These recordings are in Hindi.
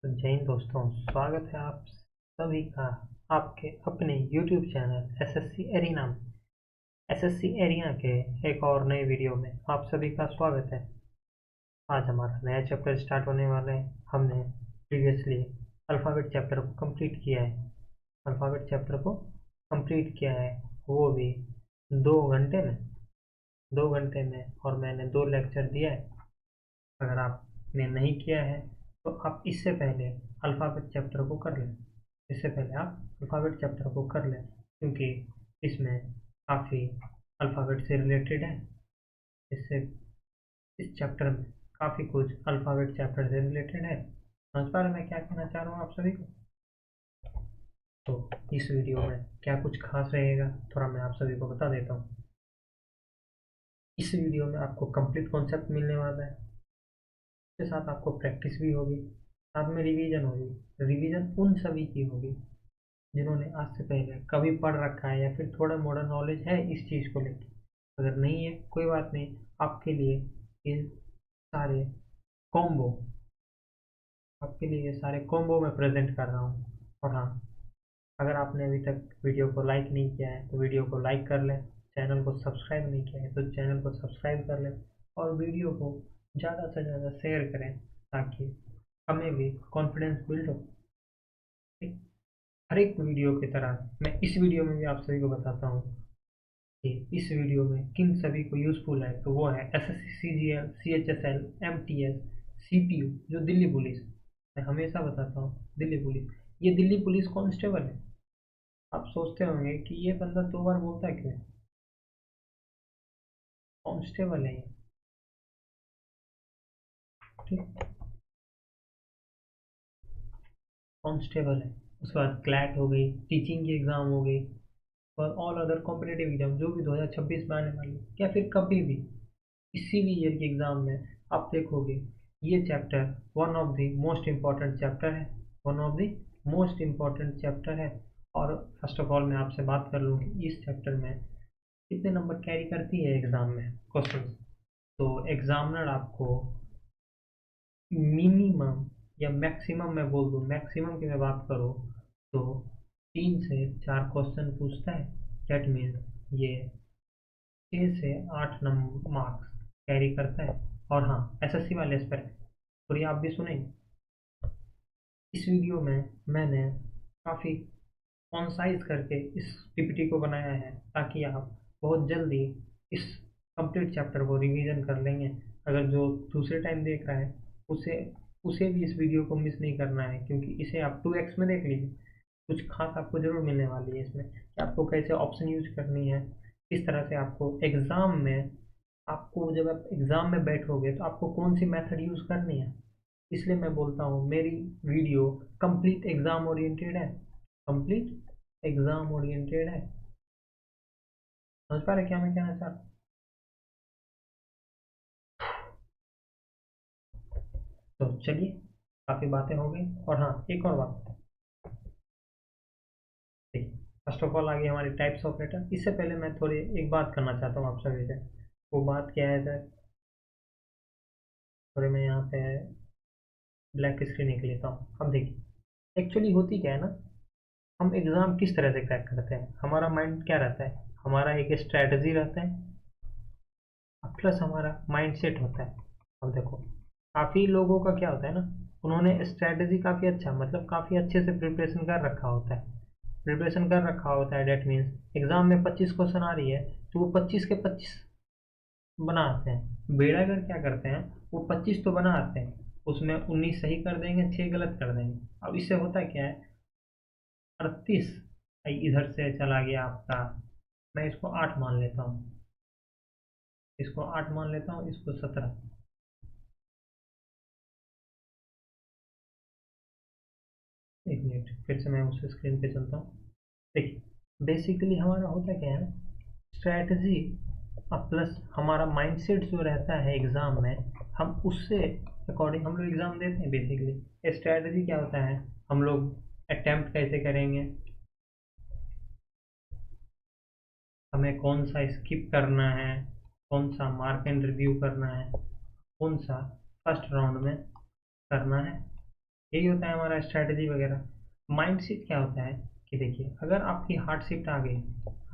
तो जय हिंद दोस्तों, स्वागत है आप सभी का आपके अपने YouTube चैनल एसएससी एरिना में। एसएससी एरिना के एक और नए वीडियो में आप सभी का स्वागत है। आज हमारा नया चैप्टर स्टार्ट होने वाला है। हमने प्रीवियसली अल्फ़ाबेट चैप्टर को कंप्लीट किया है। अल्फ़ाबेट चैप्टर को कंप्लीट किया है, वो भी 2 घंटे में 2 घंटे में, और मैंने 2 लेक्चर दिया है। अगर आपने नहीं किया है तो आप इससे पहले अल्फ़ाबेट चैप्टर को कर लें। इससे पहले आप अल्फ़ाबेट चैप्टर को कर लें, क्योंकि इसमें काफ़ी अल्फ़ाबेट से रिलेटेड है। इससे इस चैप्टर में काफ़ी कुछ अल्फ़ाबेट चैप्टर से रिलेटेड है। समझ पा रहे मैं क्या कहना चाह रहा हूँ आप सभी को? तो इस वीडियो में क्या कुछ खास रहेगा, थोड़ा मैं आप सभी को बता देता हूँ। इस वीडियो में आपको कंप्लीट कॉन्सेप्ट मिलने वाला है, के साथ आपको प्रैक्टिस भी होगी, साथ में रिवीजन होगी। रिवीजन उन सभी की होगी जिन्होंने आज से पहले कभी पढ़ रखा है या फिर थोड़ा मोड़ा नॉलेज है इस चीज़ को लेकर। अगर नहीं है कोई बात नहीं, आपके लिए ये सारे कॉम्बो आपके लिए ये सारे कॉम्बो में प्रेजेंट कर रहा हूँ। और हाँ, अगर आपने अभी तक वीडियो को लाइक नहीं किया है तो वीडियो को लाइक कर लें। चैनल को सब्सक्राइब नहीं किया है तो चैनल को सब्सक्राइब कर लें, और वीडियो को ज़्यादा से ज़्यादा शेयर करें, ताकि हमें भी कॉन्फिडेंस बिल्ड हो। हर एक वीडियो की तरह मैं इस वीडियो में भी आप सभी को बताता हूँ कि इस वीडियो में किन सभी को यूज़फुल है। तो वो है SSC, CGL, CHSL, MTS, CPU, जो दिल्ली पुलिस। मैं हमेशा बताता हूँ दिल्ली पुलिस, ये दिल्ली पुलिस कांस्टेबल है। आप सोचते होंगे कि ये बंदा 2 बार बोलता क्यों है? कांस्टेबल है ये, ठीक, कांस्टेबल है। उसके बाद क्लैट हो गई, टीचिंग की एग्ज़ाम हो गई, और ऑल अदर कॉम्पिटेटिव एग्जाम जो भी 2026 में आने वाली है, या फिर कभी भी किसी भी ईयर के एग्ज़ाम में आप देखोगे, ये chapter one of the most important chapter है। One of the most important chapter है। और फर्स्ट ऑफ ऑल मैं आपसे बात कर लूँ कि इस चैप्टर में कितने नंबर कैरी करती है एग्ज़ाम में क्वेश्चन। तो एग्जामिनर आपको मिनिमम या मैक्सिमम, मैं बोल दूँ मैक्सिमम की मैं बात करूँ तो 3 से 4 क्वेश्चन पूछता है। दैट मीन्स ये 6 से 8 मार्क्स कैरी करता है। और हाँ, एसएससी वाले एस्पेक्ट, और ये आप भी सुनेंगे। इस वीडियो में मैंने काफ़ी कॉन्साइज करके इस पीपीटी को बनाया है, ताकि आप बहुत जल्दी इस कंप्लीट चैप्टर को रिवीजन कर लेंगे। अगर जो दूसरे टाइम देख रहा है, उसे उसे भी इस वीडियो को मिस नहीं करना है, क्योंकि इसे आप 2x में देख लीजिए। कुछ खास आपको ज़रूर मिलने वाली है इसमें, कि आपको कैसे ऑप्शन यूज करनी है, किस तरह से आपको एग्ज़ाम में, आपको जब आप एग्ज़ाम में बैठोगे तो आपको कौन सी मेथड यूज़ करनी है। इसलिए मैं बोलता हूँ मेरी वीडियो कंप्लीट एग्ज़ाम ओरिएंटेड है। कंप्लीट एग्ज़ाम ओरिएंटेड है। समझ पा रहे क्या मैं कहना चाह रहा हूँ? तो चलिए, काफ़ी बातें हो गई। और हाँ, एक और बात, देखिए, फर्स्ट ऑफ ऑल आ गई हमारी टाइप्स ऑफ लेटर। इससे पहले मैं थोड़ी एक बात करना चाहता हूँ आप सभी से। वो बात क्या है सर? थोड़ी मैं यहाँ पे ब्लैक स्क्रीन निकल लेता हूँ। अब देखिए, एक्चुअली होती क्या है ना, हम एग्ज़ाम किस तरह से क्रैक करते हैं, हमारा माइंड क्या रहता है, हमारा एक स्ट्रैटेजी रहता है, प्लस हमारा माइंड सेट होता है। अब देखो, काफ़ी लोगों का क्या होता है ना, उन्होंने स्ट्रैटेजी काफ़ी अच्छा, मतलब काफ़ी अच्छे से प्रिपरेशन कर रखा होता है। प्रिपरेशन कर रखा होता है, डेट मीन्स एग्ज़ाम में 25 क्वेश्चन आ रही है तो वो 25 के 25 बनाते हैं। बेड़ागर क्या करते हैं, वो 25 तो बनाते हैं, उसमें 19 सही कर देंगे, 6 गलत कर देंगे। अब इससे होता क्या है, 38 इधर से चला गया आपका, मैं इसको 8 मान लेता हूँ, इसको 8 मान लेता हूँ, इसको 17। एक मिनट, फिर से मैं उस स्क्रीन पे चलता हूँ। देखिए, बेसिकली हमारा होता क्या है, स्ट्रैटेजी प्लस हमारा माइंडसेट जो रहता है एग्ज़ाम में, हम उससे अकॉर्डिंग हम लोग एग्ज़ाम देते हैं। बेसिकली स्ट्रैटेजी क्या होता है, हम लोग अटेम्प्ट कैसे करेंगे, हमें कौन सा स्किप करना है, कौन सा मार्क एंड रिव्यू करना है, कौन सा फर्स्ट राउंड में करना है, यही होता है हमारा स्ट्रैटेजी वगैरह। माइंड सेट क्या होता है कि देखिए, अगर आपकी हार्ट शिफ्ट आ गई,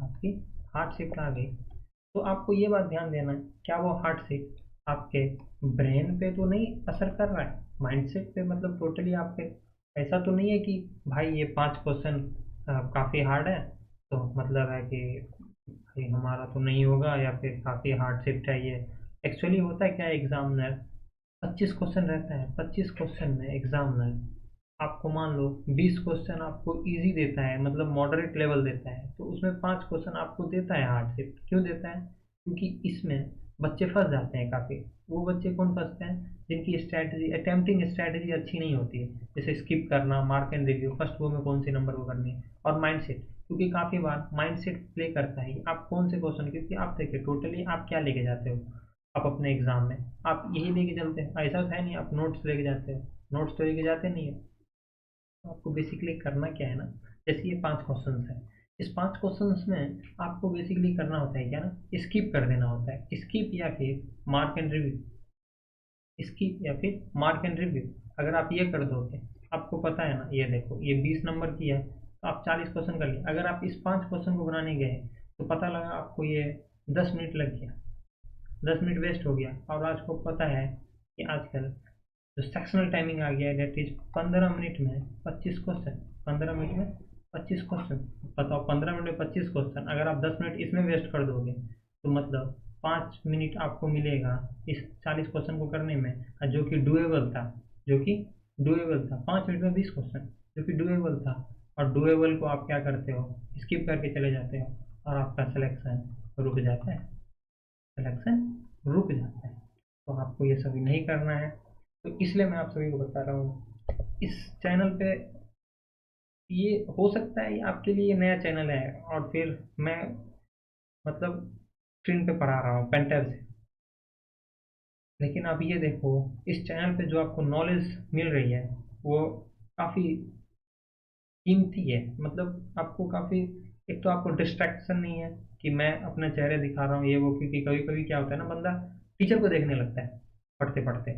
आपकी हार्ट शिफ्ट आ गई, तो आपको ये बात ध्यान देना है, क्या वो हार्ट शिफ्ट आपके ब्रेन पे तो नहीं असर कर रहा है, माइंड सेट पे, मतलब टोटली आपके। ऐसा तो नहीं है कि भाई ये 5 क्वेश्चन काफ़ी हार्ड है, तो मतलब है कि भाई हमारा तो नहीं होगा, या फिर काफ़ी हार्ड शिफ्ट है ये। एक्चुअली होता है क्या, एग्जामिनर 25 क्वेश्चन रहता है, 25 क्वेश्चन में एग्जामिनर आपको मान लो 20 क्वेश्चन आपको इजी देता है, मतलब मॉडरेट लेवल देता है, तो उसमें 5 क्वेश्चन आपको देता है हार्डशिप। क्यों देता है? क्योंकि इसमें बच्चे फंस जाते हैं काफ़ी। वो बच्चे कौन फंसते हैं? जिनकी स्ट्रैटेजी, अटेम्प्टिंग स्ट्रैटेजी अच्छी नहीं होती है, जैसे स्किप करना, मार्क एंड रिव्यू, फर्स्ट वो में कौन सी नंबर को करनी है, और माइंड सेट। क्योंकि काफ़ी बार माइंड सेट प्ले करता है आप कौन से क्वेश्चन, क्योंकि आप देखिए टोटली आप क्या लेके जाते हो आप अपने एग्जाम में, आप यही लेके चलते हैं, ऐसा तो है नहीं आप नोट्स लेके जाते हो, नोट्स तो लेके जाते नहीं है। तो आपको बेसिकली करना क्या है ना, जैसे ये 5 क्वेश्चन है, इस 5 क्वेश्चन में आपको बेसिकली करना होता है क्या ना, स्किप कर देना होता है, स्किप या फिर मार्क एंड रिव्यू, स्किप या फिर मार्क एंड रिव्यू। अगर आप ये कर दोगे, आपको पता है ना, ये देखो ये 20 नंबर की है, तो आप 40 क्वेश्चन कर लिए। अगर आप इस 5 क्वेश्चन को बनाने गए तो पता लगा आपको ये 10 मिनट लग गया, 10 मिनट वेस्ट हो गया। और आज को पता है कि आजकल जो सेक्शनल टाइमिंग आ गया है, डेट इज 15 मिनट में 25 क्वेश्चन, 15 मिनट में 25 क्वेश्चन। बताओ 15 मिनट में 25 क्वेश्चन, अगर आप 10 मिनट इसमें वेस्ट कर दोगे तो मतलब 5 मिनट आपको मिलेगा इस 40 क्वेश्चन को करने में, जो कि डुएबल था, जो कि डुएबल था 5 मिनट में 20 क्वेश्चन, जो कि डुएबल था। और डुएबल को आप क्या करते हो, स्किप करके चले जाते हो, और आपका सिलेक्शन रुक जाता है, सिलेक्शन रुक जाता है। तो आपको ये सभी नहीं करना है। तो इसलिए मैं आप सभी को बता रहा हूँ इस चैनल पे, ये हो सकता है ये आपके लिए नया चैनल है, और फिर मैं मतलब स्क्रीन पे पढ़ा रहा हूँ पेंटेल से, लेकिन अब ये देखो, इस चैनल पे जो आपको नॉलेज मिल रही है वो काफ़ी कीमती है, मतलब आपको काफ़ी, एक तो आपको डिस्ट्रैक्शन नहीं है कि मैं अपने चेहरे दिखा रहा हूँ ये वो, क्योंकि कभी कभी क्या होता है ना, बंदा टीचर को देखने लगता है पढ़ते पढ़ते,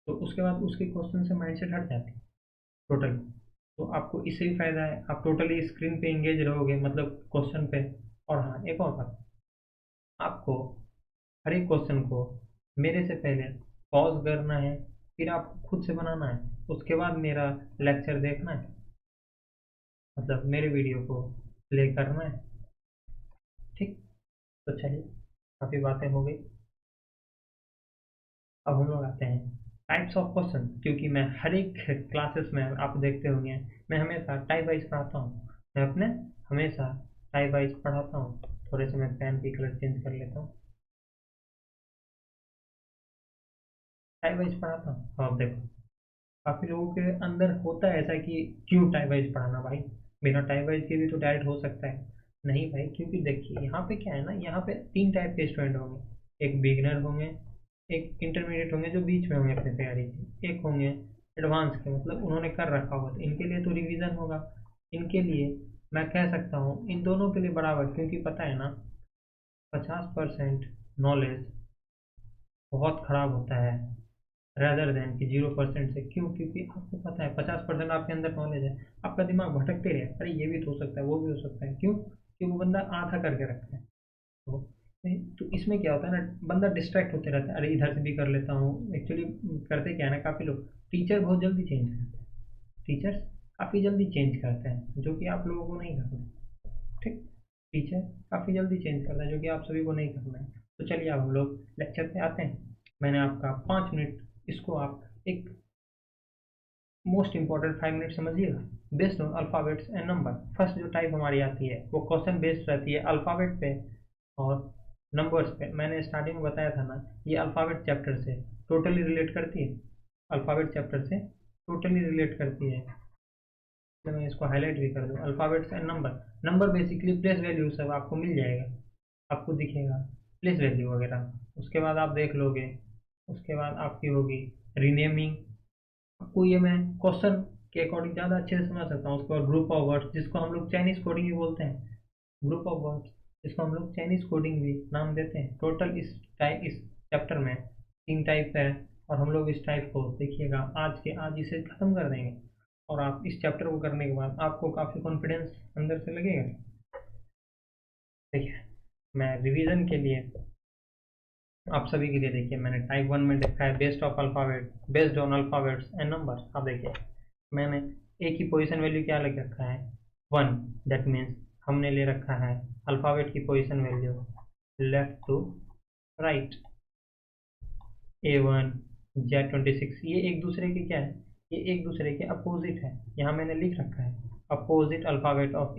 तो उसके बाद उसके क्वेश्चन से माइंडसेट हट जाती है टोटली। तो आपको इससे भी फायदा है, आप टोटली स्क्रीन पे एंगेज रहोगे, मतलब क्वेश्चन पे। और हाँ, एक और बात, आपको हर एक क्वेश्चन को मेरे से पहले पॉज करना है, फिर आपको खुद से बनाना है, उसके बाद मेरा लेक्चर देखना है, मतलब मेरे वीडियो को प्ले करना है। ठीक, तो चलिए, काफ़ी बातें हो गई, अब हम लोग आते हैं टाइप्स ऑफ क्वेश्चन। क्योंकि मैं हर एक क्लासेस में आप देखते होंगे मैं हमेशा टाइप वाइज पढ़ाता हूँ, मैं अपने हमेशा टाइप वाइज पढ़ाता हूँ। थोड़े से मैं पेन की कलर चेंज कर लेता हूँ, टाइप वाइज पढ़ाता हूँ। और देखो, काफ़ी लोगों के अंदर होता है ऐसा कि क्यों टाइप वाइज पढ़ाना भाई, बिना टाइप वाइज के भी तो डायरेक्ट हो सकता है। नहीं भाई, क्योंकि देखिए यहाँ पे क्या है ना, यहाँ पे 3 टाइप के स्टूडेंट होंगे, एक बिगिनर होंगे, एक इंटरमीडिएट होंगे जो बीच में होंगे अपनी तैयारी के, एक होंगे एडवांस के, मतलब उन्होंने कर रखा होगा, तो इनके लिए तो रिवीजन होगा। इनके लिए मैं कह सकता हूँ इन दोनों के लिए बराबर, क्योंकि पता है ना 50% नॉलेज बहुत खराब होता है रेदर देन कि 0% से। क्यों? क्योंकि आपको पता है 50% आपके अंदर नॉलेज है, आपका दिमाग भटकते रहे, अरे ये भी तो हो सकता है, वो भी हो सकता है। क्यों? क्योंकि वो बंदा आधा करके रखता है। तो तो इसमें क्या होता है ना, बंदा डिस्ट्रैक्ट होते रहता है, अरे इधर से भी कर लेता हूँ। एक्चुअली करते क्या है ना, काफ़ी लोग टीचर बहुत जल्दी चेंज करते हैं, टीचर्स काफ़ी जल्दी चेंज करते हैं, जो कि आप लोगों को नहीं करना है। ठीक, टीचर काफ़ी जल्दी चेंज करता है, जो कि आप सभी को नहीं करना है। तो चलिए अब हम लोग लेक्चर पे आते हैं। मैंने आपका 5 मिनट, इसको आप एक मोस्ट इंपॉर्टेंट 5 मिनट समझिएगा। Based on alphabets and number, first जो टाइप हमारी आती है वो क्वेश्चन बेस्ड रहती है अल्फ़ाबेट पे और नंबर्स पे। मैंने स्टार्टिंग में बताया था ना, ये अल्फ़ाबेट चैप्टर से टोटली रिलेट करती है, अल्फ़ाबेट चैप्टर से टोटली रिलेट करती है। तो मैं इसको हाईलाइट भी कर दूँ, alphabets and number. Number basically place value सब आपको मिल जाएगा, आपको दिखेगा प्लेस वैल्यू वगैरह, उसके बाद आप देख लोगे। उसके बाद आपकी होगी रीनेमिंग, आपको ये मैं क्वेश्चन के अकॉर्डिंग ज़्यादा अच्छे से समझ सकता हूँ। उसके बाद ग्रुप ऑफ वर्ड्स, जिसको हम लोग चाइनीज कोडिंग भी बोलते हैं, ग्रुप ऑफ वर्ड्स, जिसको हम लोग चाइनीज कोडिंग भी नाम देते हैं। टोटल इस चैप्टर में 3 टाइप है, और हम लोग इस टाइप को देखिएगा आज के आज इसे ख़त्म कर देंगे। और आप इस चैप्टर को करने के बाद आपको काफ़ी कॉन्फिडेंस अंदर से लगेगा। देखिए मैं रिवीजन के लिए आप सभी के लिए देखिए मैंने टाइप 1 में लिखा है based on alphabets and numbers. आप देखिए मैंने ए की पोजीशन वैल्यू क्या लग रखा है 1, दैट मीन्स हमने ले रखा है अल्फ़ाबेट की position value left to right. A1 Z26 ये एक दूसरे के क्या है, ये एक दूसरे के अपोजिट है। यहाँ मैंने लिख रखा है opposite alphabet of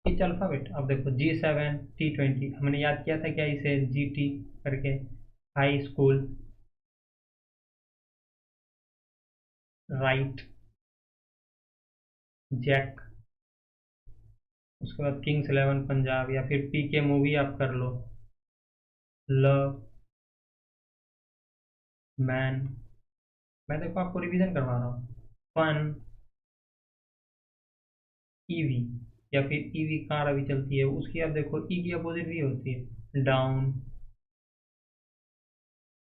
each alphabet. अब देखो G7 T20 हमने याद किया था क्या इसे GT करके, हाई स्कूल राइट जैक, उसके बाद किंग्स 11 पंजाब, या फिर PK मूवी आप कर लो, लव मैन। मैं देखो आपको रिवीजन करवा रहा हूँ, फन ईवी, या फिर ईवी कार अभी चलती है उसकी आप देखो ई की अपोजिट भी होती है डाउन,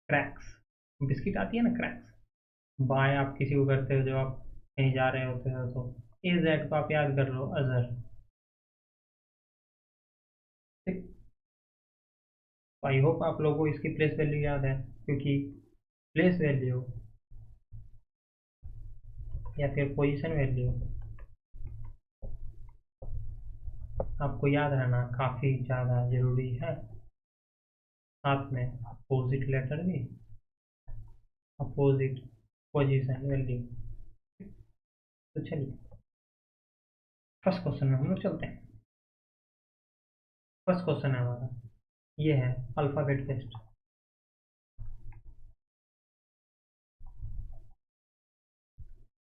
क्रैक्स बिस्किट आती है ना क्रैक्स। बाय आप किसी को करते हो जब आप कहीं जा रहे होते हो तो ए जेड को आप याद कर लो अजर। ठीक, आई होप आप लोगों को इसकी प्लेस वैल्यू याद है, क्योंकि प्लेस वैल्यू या फिर पोजीशन वैल्यू आपको याद रहना काफ़ी ज़्यादा ज़रूरी है। साथ में अपोजिट लेटर भी, अपोजिट पोजीशन वैल्यू। तो चलिए फर्स्ट क्वेश्चन में हम लोग चलते हैं। फर्स्ट क्वेश्चन है हमारा, ये है alphabet test.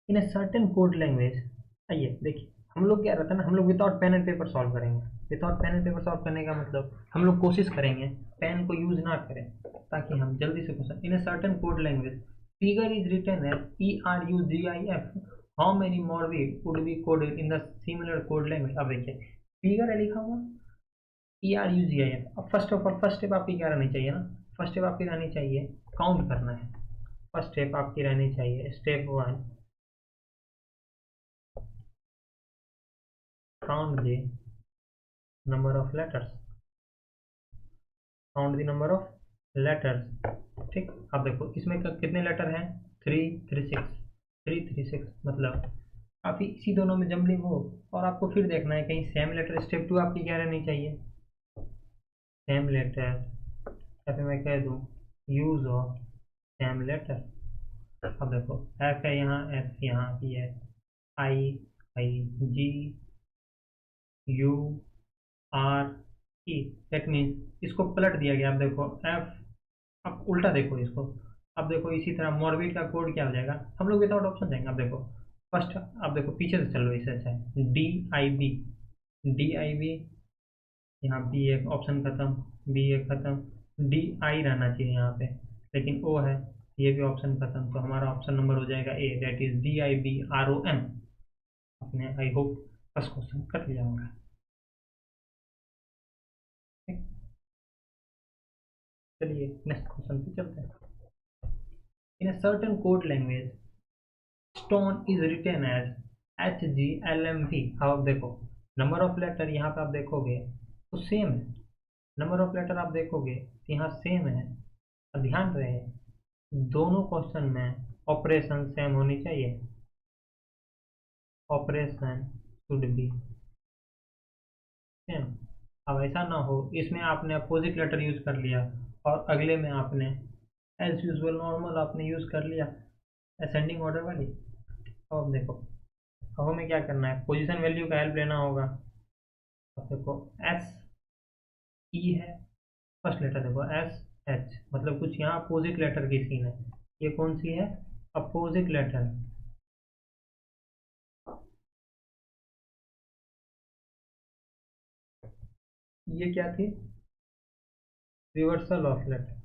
In a certain code language, आइए देखिए हम लोग क्या रहता है ना, हम लोग without pen and paper solve करेंगे। Without pen and paper solve करने का मतलब हम लोग कोशिश करेंगे पेन को यूज ना करें, ताकि हम जल्दी से question. In a certain code language figure is written as ERUGIF, how many more weed would be coded in the similar code language. अब देखिए फिगर है लिखा हुआ ERUGIF। अब first of all first step आपकी क्या रहनी चाहिए ना, फर्स्ट स्टेप आपकी रहनी चाहिए काउंट करना है। फर्स्ट स्टेप आपकी रहनी चाहिए step 1, count the number of letters, count the number of letters। ठीक, अब देखो इसमें कितने लेटर हैं 336 मतलब काफ़ी इसी दोनों में जम्बलिंग हो। और आपको फिर देखना है कहीं सेम लेटर। स्टेप 2 आपकी क्या रहनी चाहिए सेम लेटर, या फिर मैं कह दूँ यूज ऑफ सेम लेटर। अब देखो एफ है यहाँ, एफ यहाँ भी है, I I G U R E, that means इसको पलट दिया गया। अब देखो एफ, अब उल्टा देखो इसको। अब देखो इसी तरह मॉर्बिड का कोड क्या हो जाएगा, हम लोग विदाउट ऑप्शन जाएंगे। अब देखो फर्स्ट, अब देखो पीछे से चलो, इससे अच्छा है डी आई बी, यहाँ बी एक ऑप्शन खत्म, बी एक खत्म, डी आई रहना चाहिए यहाँ पे, लेकिन ओ है, ये भी ऑप्शन खत्म, तो हमारा ऑप्शन नंबर हो जाएगा ए, दैट इज DIBRON। आपने आई होप फर्स्ट क्वेश्चन कर लिया होगा। चलिए नेक्स्ट क्वेश्चन पे चलते हैं। In a certain code language stone is written as HGLMV। अब देखो नंबर ऑफ लेटर यहाँ पे आप देखोगे तो सेम है, नंबर ऑफ लेटर आप देखोगे तो यहाँ सेम है। और ध्यान रहे दोनों क्वेश्चन में ऑपरेशन सेम होनी चाहिए, ऑपरेशन शुड बी सेम। अब ऐसा ना हो इसमें आपने अपोजिट लेटर यूज कर लिया और अगले में आपने एज यूजल नॉर्मल आपने यूज कर लिया असेंडिंग ऑर्डर वाली। अब देखो अब हमें क्या करना है, पोजीशन वैल्यू का हेल्प लेना होगा। अब देखो एस ई है, फर्स्ट लेटर देखो SH, मतलब कुछ यहाँ अपोजिट लेटर की सीन है। ये कौन सी है अपोजिट लेटर, ये क्या थी reversal of letter,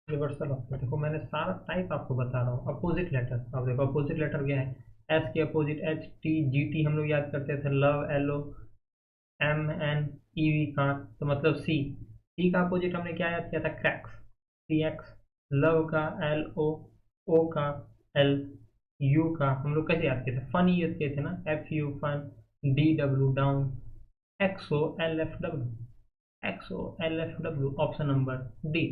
reversal of letter. देखो मैंने सारा टाइप आपको बता रहा हूँ अपोजिट लेटर। अब देखो अपोजिट लेटर क्या है, एस के अपोजिट HTGT हम लोग याद करते थे, लव LO, MNEV का तो मतलब C, टी का अपोजिट हमने क्या याद किया था, क्रैक्स, सी एक्स, लव का एल ओ, ओ का एल, यू का हम लोग कैसे याद किए थे, फन यूज किए थे ना, F U fun, D W down, X O L F W, X O L F W, option number D.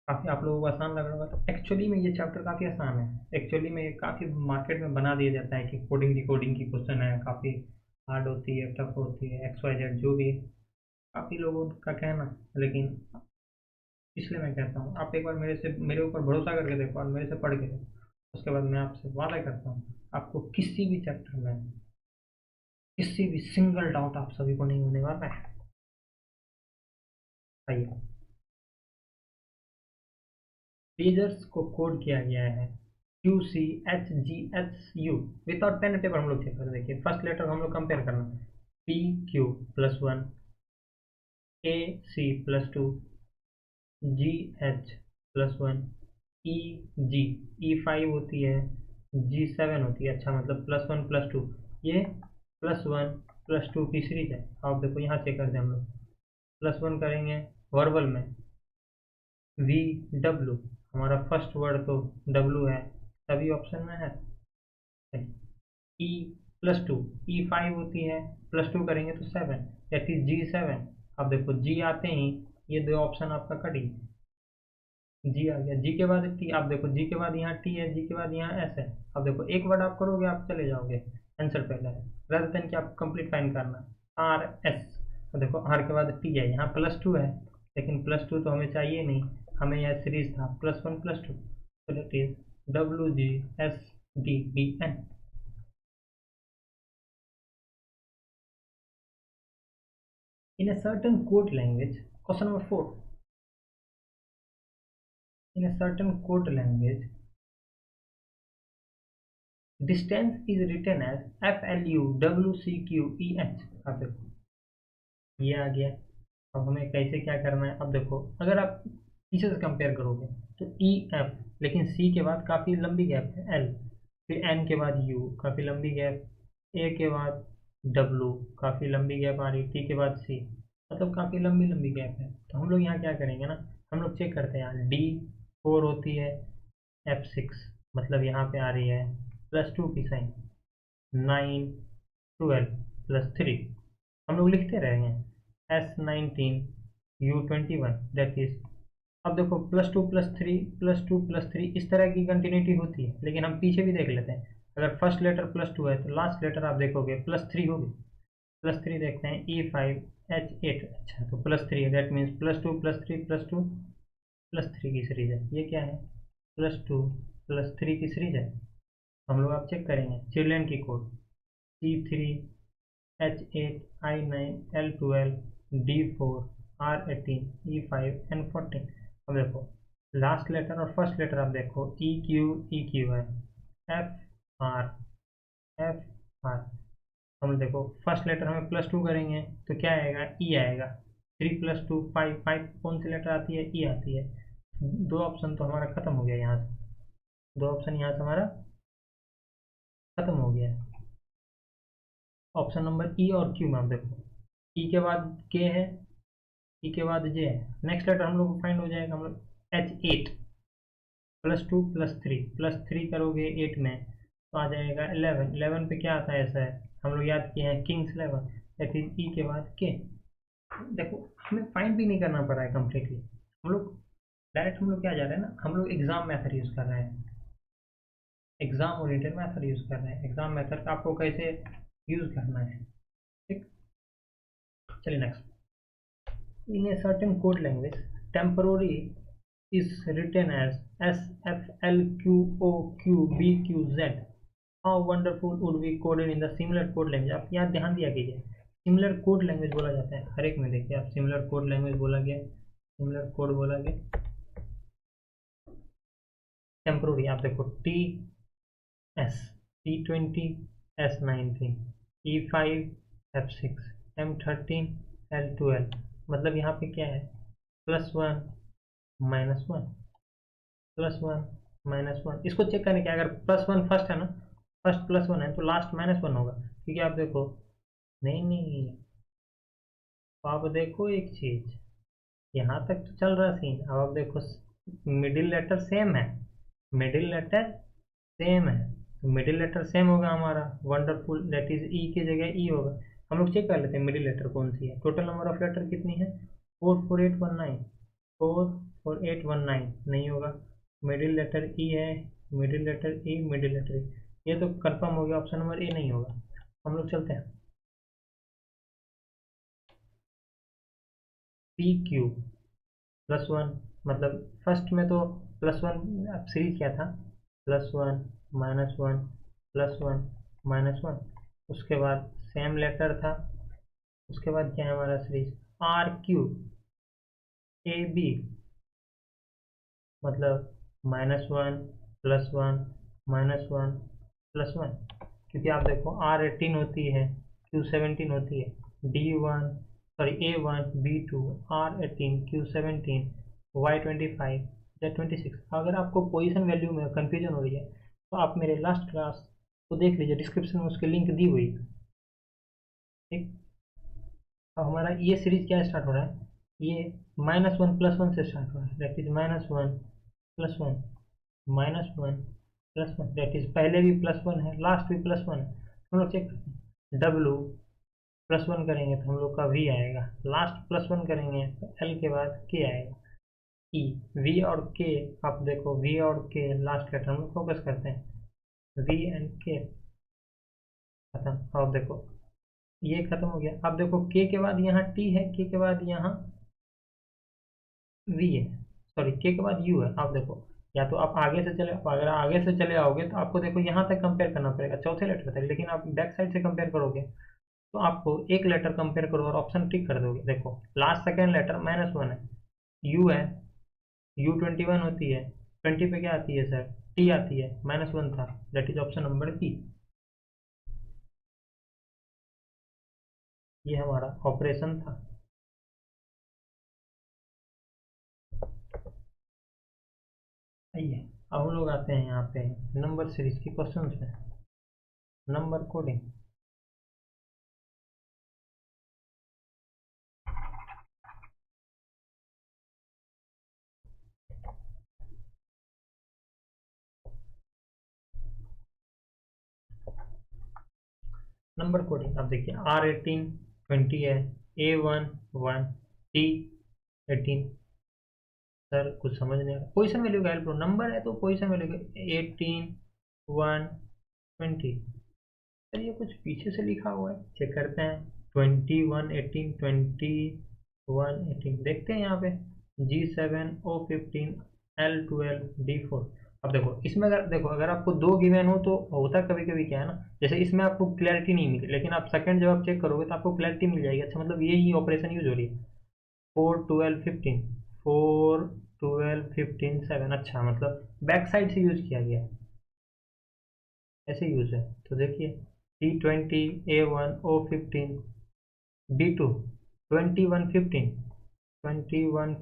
काफी आप लोगों को आसान लग रहा होगा। तो एक्चुअली में ये चैप्टर काफी आसान है, एक्चुअली में ये काफी मार्केट में बना दिया जाता है कि कोडिंग डिकोडिंग की क्वेश्चन है, काफी हार्ड होती है, टफ होती है, एक्स वाई जेड जो भी है, काफी लोगों का कहना है। लेकिन इसलिए मैं कहता हूँ आप एक बार मेरे ऊपर भरोसा करके देखो और मेरे से पढ़ के देखो, उसके बाद मैं आपसे वादा करता हूँ आपको किसी भी चैप्टर में किसी भी सिंगल डाउट आप सभी को नहीं होने वाला है। आइए, पेजर्स को कोड किया गया है Q C H G H U. Without pen paper हम लोग चेक कर, देखिए फर्स्ट लेटर हम लोग कंपेयर करना, P Q plus one, A C plus two, G H plus one, E G, E five होती है, जी सेवन होती है, अच्छा मतलब प्लस वन प्लस टू, ये प्लस वन प्लस टू की सीरीज है। आप देखो यहाँ चेक करते हैं हम लोग, प्लस वन करेंगे वर्बल में, वी डब्ल्यू, हमारा फर्स्ट वर्ड तो डब्ल्यू है, सभी ऑप्शन में है। E plus two, E five होती है, प्लस टू करेंगे तो seven, that is G seven. अब देखो जी आते ही ये दो ऑप्शन आपका कट गई, जी आ गया, जी के बाद टी, आप देखो जी के बाद यहाँ टी है, जी के बाद यहाँ एस है। अब देखो एक वर्ड आप करोगे आप चले जाओगे, आंसर पहला है, rather देन कि आप कंप्लीट फाइन करना, आर एस। तो देखो आर के बाद टी है, यहाँ प्लस टू है, लेकिन प्लस टू तो हमें चाहिए नहीं, हमें यह सीरीज था प्लस वन प्लस टू, तो that is W G S D B N. In a certain code language, question number 4. In a certain code language, distance is written as FLUWCQEH। अब देखो ये आ गया, अब हमें कैसे क्या करना है। अब देखो अगर आप पीछे से कंपेयर करोगे तो ई एफ, लेकिन सी के बाद काफ़ी लंबी गैप है एल, फिर एन के बाद यू काफ़ी लंबी गैप, ए के बाद डब्लू काफ़ी लंबी गैप आ रही, टी के बाद सी, मतलब काफ़ी लंबी लंबी गैप है। तो हम लोग यहाँ क्या करेंगे ना, हम लोग चेक करते हैं, यहाँ डी फोर होती है, एफ सिक्स, मतलब यहाँ पे आ रही है प्लस टू की sign, nine twelve plus three, हम लोग लिखते रहेंगे, S nineteen U twenty one, that is, अब देखो plus two plus three plus two plus three इस तरह की कंटिन्यूटी होती है, लेकिन हम पीछे भी देख लेते हैं, अगर फर्स्ट लेटर प्लस टू है तो लास्ट लेटर आप देखोगे प्लस थ्री होगी, प्लस थ्री देखते हैं, ई फाइव एच एट, अच्छा तो प्लस थ्री है, that means plus two plus three plus two plus three की सीरीज है, ये क्या है प्लस टू प्लस थ्री की सीरीज है। हम लोग आप चेक करेंगे चिल्ड्रेन की code, C three H eight I nine L twelve D four R eighteen E five N fourteen. अब देखो लास्ट लेटर और फर्स्ट लेटर आप देखो, ई क्यू है, एफ आर, एफ आर, हम देखो फर्स्ट लेटर हमें प्लस टू करेंगे तो क्या आएगा, ई आएगा, three plus to five, five कौन सी लेटर आती है, ई आती है। दो ऑप्शन तो हमारा खत्म हो गया यहाँ से, दो ऑप्शन यहाँ से हमारा खत्म हो गया है, ऑप्शन नंबर ई और क्यू में आप देखो, ई के बाद के है, ई के बाद जे है, नेक्स्ट लेटर हम लोग को फाइंड हो जाएगा, हम लोग H eight plus two plus three करोगे एट में तो आ जाएगा इलेवन, इलेवन पे क्या आता है, ऐसा है हम लोग याद किए हैं किंग्स इलेवन, दैट इज ई के बाद के। देखो हमें फाइंड भी नहीं करना पड़ा है कम्प्लीटली, हम लोग डायरेक्ट हम लोग क्या जा रहे हैं ना, हम लोग एग्जाम मेथड यूज़ कर रहे हैं, एग्जाम ओरिएंटेड मेथड यूज़ कर रहे हैं, एग्जाम मेथड आपको कैसे यूज़ करना है, ठीक। चलिए next, in a certain code language temporary is written as SFLQOQBQZ. How wonderful would be coded in the similar code language। आप यहाँ ध्यान दिया कीजिए, सिमिलर कोड लैंग्वेज बोला जाता है हर एक में, देखिए आप सिमिलर कोड लैंग्वेज बोला गया, सिमिलर कोड बोला गया, टेम्पररी आप देखो T S, T20 S19 E5 F6 M13 L12, मतलब यहाँ पे क्या है plus one minus one, plus one minus one, इसको चेक करने के, अगर प्लस वन फर्स्ट है ना, फर्स्ट प्लस वन है तो लास्ट माइनस वन होगा, क्योंकि आप देखो नहीं नहीं, तो आप देखो एक चीज, यहाँ तक तो चल रहा सीन। अब आप देखो मिडिल लेटर सेम है, मिडिल लेटर सेम है, तो मिडिल लेटर सेम होगा हमारा, वंडरफुल दैट इज ई की जगह ई होगा। हम लोग चेक कर लेते हैं मिडिल लेटर कौन सी है। टोटल नंबर ऑफ लेटर कितनी है? 44819, 44819 नहीं होगा। मिडिल लेटर ई है, मिडिल लेटर ई, मिडिल लेटर ई, ये तो कंफर्म हो गया, ऑप्शन नंबर ए नहीं होगा। हम लोग चलते हैं पी क्यू प्लस वन, मतलब फर्स्ट में तो प्लस वन, अब सीरीज क्या था, plus one minus one plus one minus one, उसके बाद सेम लेटर था, उसके बाद क्या है हमारा series R Q A B, मतलब minus one plus one minus one plus one, क्योंकि आप देखो R18 होती है, Q17 होती है, D1 sorry A1 B2 R18 Q17 Y25 Z26। अगर आपको पोजीशन वैल्यू में कंफ्यूजन हो रही है तो आप मेरे लास्ट क्लास को देख लीजिए, डिस्क्रिप्शन में उसकी लिंक दी हुई है। ठीक, अब हमारा ये सीरीज क्या स्टार्ट हो रहा है, ये माइनस वन प्लस वन से स्टार्ट हो रहा है, that is minus one plus one minus one plus one, that is पहले भी प्लस वन है, लास्ट भी प्लस वन है। हम लोग चेक करते हैं, डब्लू प्लस वन करेंगे तो हम लोग का वी आएगा, लास्ट प्लस वन करेंगे तो एल के बाद के आएगा, ई, वी और के, आप देखो वी और के लास्ट लेटर हम लोग फोकस करते हैं, वी एंड के खत्म। और देखो ये खत्म हो गया। अब देखो के के बाद यहाँ टी है, के के बाद यहाँ वी है, सॉरी के के बाद यू है। आप देखो, या तो आप आगे से चले, अगर आगे से चले आओगे तो आपको देखो यहाँ तक कंपेयर करना पड़ेगा चौथे लेटर तक, लेकिन आप बैक साइड से कंपेयर करोगे तो आपको एक लेटर कंपेयर करो और ऑप्शन टिक कर दोगे। देखो last second letter minus one है, यू है, U21 होती है, 20 पे क्या आती है सर, टी आती है, माइनस वन था, that is option number B. ये हमारा ऑपरेशन था। आइए अब हम लोग आते हैं यहाँ पे नंबर सीरीज के क्वेश्चन में, नंबर कोडिंग। नंबर कोडिंग अब देखिए, R18 20 है, A1 1, T18, सर कुछ समझ नहीं आ रहा, पोजिशन वैल्यू का हेल्प लो, नंबर है तो पोजिशन वैल्यू का 18 1 20, सर ये कुछ पीछे से लिखा हुआ है, चेक करते हैं, 21 18 21 18, देखते हैं यहाँ पे G7 O15 L12 D4। अब देखो इसमें अगर देखो, अगर आपको दो गिवन हो तो होता कभी कभी क्या है ना, जैसे इसमें आपको क्लैरिटी नहीं मिली, लेकिन आप सेकंड जब आप चेक करोगे तो आपको क्लैरिटी मिल जाएगी। अच्छा, मतलब ये ही ऑपरेशन यूज हो रही है, 4 12 15 अच्छा, मतलब बैक साइड से यूज किया गया है, ऐसे यूज है। तो देखिए T20 A1 O15 D2 21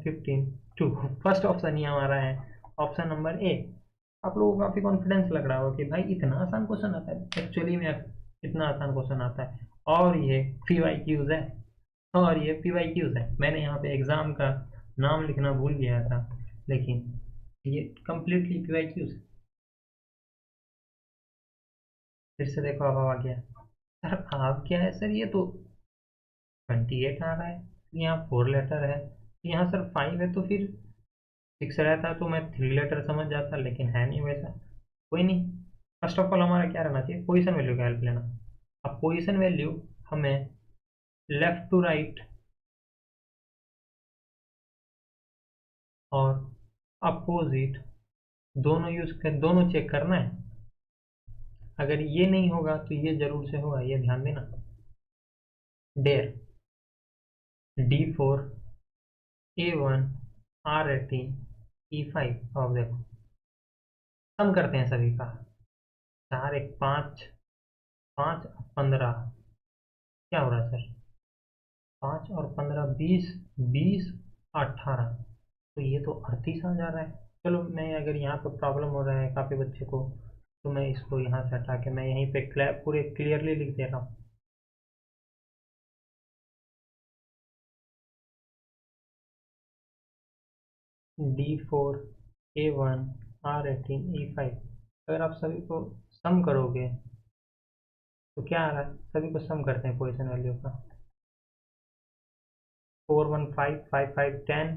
15 2, first option ही हमारा है, ऑप्शन नंबर ए। आप लोगों को काफी कॉन्फिडेंस लग रहा होगा कि भाई इतना आसान क्वेश्चन आता है, एक्चुअली में इतना आसान क्वेश्चन आता है, और ये PYQs है, और ये PYQs है। मैंने यहाँ पे एग्जाम का नाम लिखना भूल गया था, लेकिन ये कंप्लीटली PYQs है। फिर से देखो अब आ गया, सर आप क्या है सर, ये तो 28 आ रहा है, यहाँ 4 लेटर है, यहाँ सर 5 है, तो फिर 6 रहता तो मैं 3 लेटर समझ जाता, लेकिन है नहीं वैसा। कोई नहीं, फर्स्ट ऑफ ऑल हमारा क्या रहना चाहिए, पोजीशन वैल्यू का हेल्प लेना। अब पोजीशन वैल्यू हमें लेफ्ट टू राइट और अपोजिट दोनों यूज कर, दोनों चेक करना है। अगर ये नहीं होगा तो ये जरूर से होगा, ये ध्यान देना। Dare D4 A1 R18 E5, और देखो सम करते हैं सभी का, 4 1 5, 5 15, क्या हो रहा है सर, 5 और 15 20, 20 18, तो ये तो 38 आ जा रहा है। चलो मैं, अगर यहाँ पे प्रॉब्लम हो रहा है काफ़ी बच्चे को, तो मैं इसको यहाँ से हटा के मैं यहीं पे पूरे क्लियरली लिख दे रहा हूँ। D4 A1 R18 E5। अगर आप सभी को सम करोगे तो क्या आ रहा है, सभी को सम करते हैं पोजीशन वैल्यू का। 4 1 5 5 5 10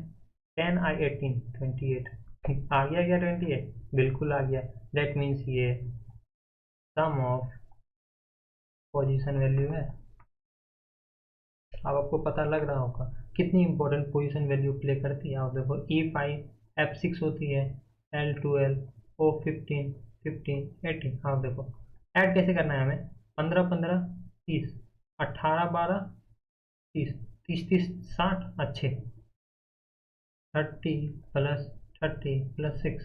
10 I 18 28 आ गया क्या 28? बिल्कुल आ गया। दैट मीन्स ये सम ऑफ पोजीशन वैल्यू है। अब आपको पता लग रहा होगा कितनी इंपॉर्टेंट पोजीशन वैल्यू प्ले करती है। आप देखो E5 F6 होती है, L12 O15 15 18। आप देखो ऐड कैसे करना है हमें। 15 15 30 18 12 30 30 30 60 अच्छे 30 प्लस 30 प्लस 6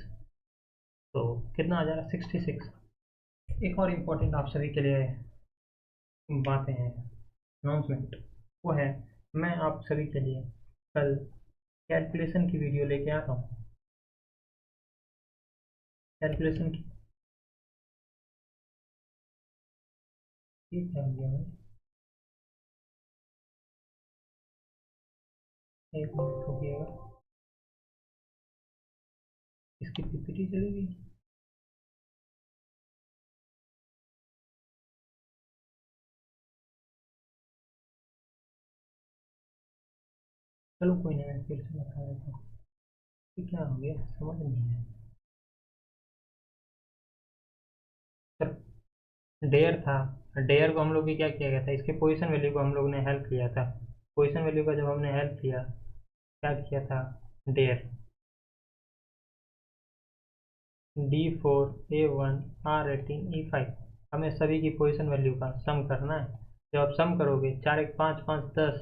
तो कितना आ जा रहा है 66। एक और इम्पोर्टेंट आप सभी के लिए बातें हैं, अनाउंसमेंट, वो है मैं आप सभी के लिए कल कैलकुलेशन की वीडियो लेके आ रहा हूँ। कैलकुलेशन की ये क्या हो गया भाई, एक मिनट रुकिएगा, इसकी पीपीटी चलेगी। चलो कोई नहीं, मैं फिर से बता देता हूँ कि क्या हो गया, समझ नहीं है। डेयर था, डेयर को हम लोग भी क्या किया गया था, इसके पोजीशन वैल्यू को हम लोग ने हेल्प किया था। पोजीशन वैल्यू का जब हमने हेल्प किया, क्या किया था, dare D4 A1 R18 E5, हमें सभी की पोजीशन वैल्यू का सम करना है। जब आप सम करोगे 4 1 5 5 10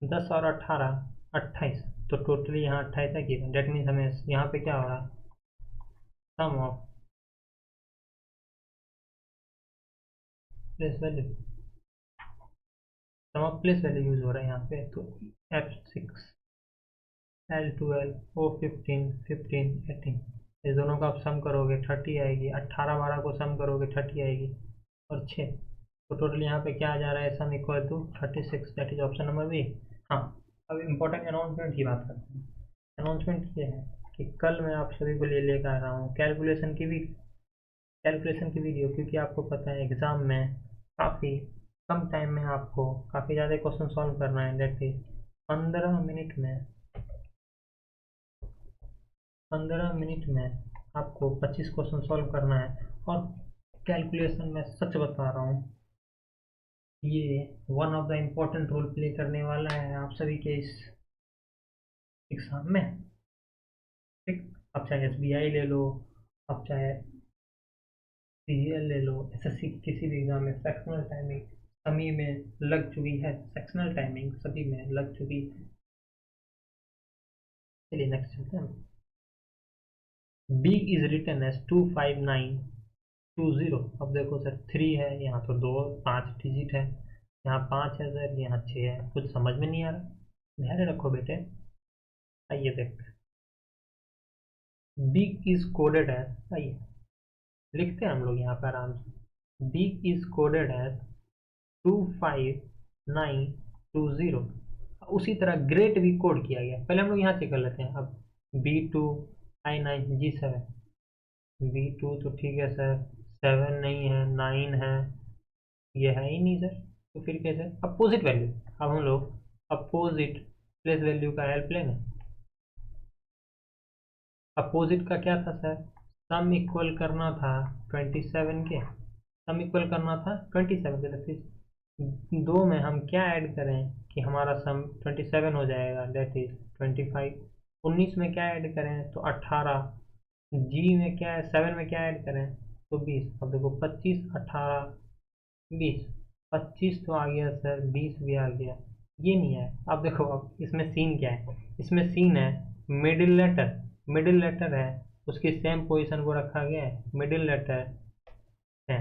10 और 18 28, तो टोटली यहाँ 28 है कि डेट मीन्स हमें यहाँ पे क्या हो रहा है, sum of place value, sum of place value use हो रहा है यहाँ पे। तो F6 L12 O15 15 18, इस दोनों का आप सम करोगे 30 आएगी, 18 12 को सम करोगे 30 आएगी और 6, तो टोटल यहाँ पे क्या आ जा रहा है, sum equal to 36, that is option number B. हाँ, अब इम्पोर्टेंट अनाउंसमेंट की बात करते हैं। अनाउंसमेंट ये है कि कल मैं आप सभी को लिए लेकर आ रहा हूँ कैलकुलेशन की वीडियो, क्योंकि आपको पता है एग्ज़ाम में काफ़ी कम टाइम में आपको काफ़ी ज़्यादा क्वेश्चन सॉल्व करना है। दैट इज 15 मिनट में आपको 25 क्वेश्चन सॉल्व करना है। और कैलकुलेशन में सच बता रहा हूँ, ये one of the important role play करने वाला है आप सभी के इस एग्ज़ाम में। ठीक, आप चाहे SBI ले लो, आप चाहे CGL ले लो, SSC की किसी भी एग्ज़ाम में सेक्शनल टाइमिंग सभी में लग चुकी है, सेक्शनल टाइमिंग सभी में लग चुकी है। चलिए नेक्स्ट चलते हैं। Big is written as 25920। अब देखो सर 3 है यहाँ, तो 2 5 डिजिट है, यहाँ 5 है सर, यहाँ 6 है, कुछ समझ में नहीं आ रहा। ध्यान रखो बेटे, आइए देख, बिग इज कोडेड एज, आइए लिखते हैं हम लोग यहाँ पर आराम से। Big is coded as 25920। उसी तरह ग्रेट भी कोड किया गया, पहले हम लोग यहाँ चेक कर लेते हैं। अब B2I9G7, B2 तो ठीक है सर, 7 नहीं है, 9 है, ये है ही नहीं सर, तो फिर कैसे अपोजिट वैल्यू। अब हम लोग अपोजिट प्लेस वैल्यू का हेल्प लेंगे। अपोजिट का क्या था सर, सम इक्वल करना था 27 के, सम इक्वल करना था 27 के, तो फिर दो में हम क्या ऐड करें कि हमारा सम 27 हो जाएगा, दैट इज 25। 19 में क्या ऐड करें तो 18, जी में क्या है, 7 में क्या ऐड करें तो 20। अब देखो 25 18 20, 25 तो आ गया सर, 20 भी आ गया, ये नहीं है। अब देखो, अब इसमें सीन क्या है, इसमें सीन है मिडिल लेटर, मिडिल लेटर है, उसकी सेम पोजीशन को रखा गया है, मिडिल लेटर है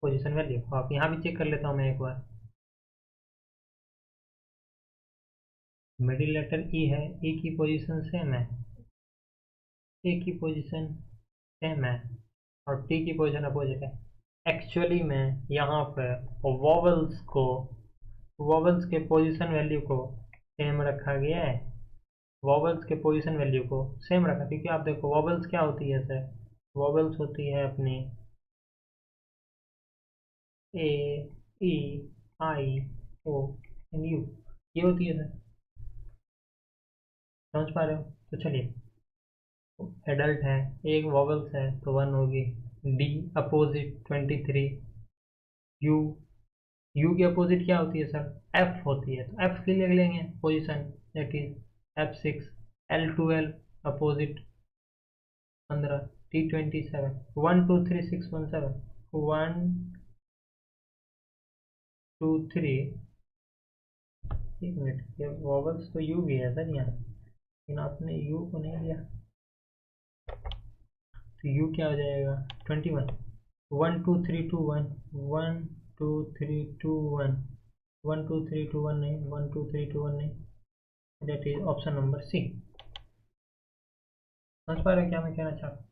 पोजीशन वैल्यू। आप यहाँ भी चेक कर लेता हूँ मैं एक बार, मिडिल लेटर ई है, ई की पोजीशन सेम है, ए की पोजीशन सेम है, और टी की पोजीशन अपोजिट है। एक्चुअली में यहाँ पर वॉवल्स के पोजीशन वैल्यू को सेम रखा गया है, वॉवल्स के पोजीशन वैल्यू को सेम रखा, क्योंकि आप देखो वॉवल्स क्या होती है सर, वॉवल्स होती है अपनी ए, ई, आई, ओ एंड यू, ये होती है सर। समझ पा रहे हो? तो चलिए, एडल्ट है, एक वॉवल्स है तो 1 होगी। D opposite 23। यू, यू की अपोजिट क्या होती है सर, एफ होती है, तो एफ के लिए लेंगे position, that is F6। L12 opposite 15। T27 1 2 3 6 1 7 1 2 3। एक मिनट, ये वॉवल्स तो यू भी है सर यहाँ, लेकिन आपने यू को नहीं लिया, तो यू क्या हो जाएगा 21। 1 2 3 2 1 1 2 3 2 1 1 2 3 2 1 नहीं, 1 2 3 2 1 नहीं, that is option number C. समझ पा रहे हो क्या मैं कहना चाहता हूँ?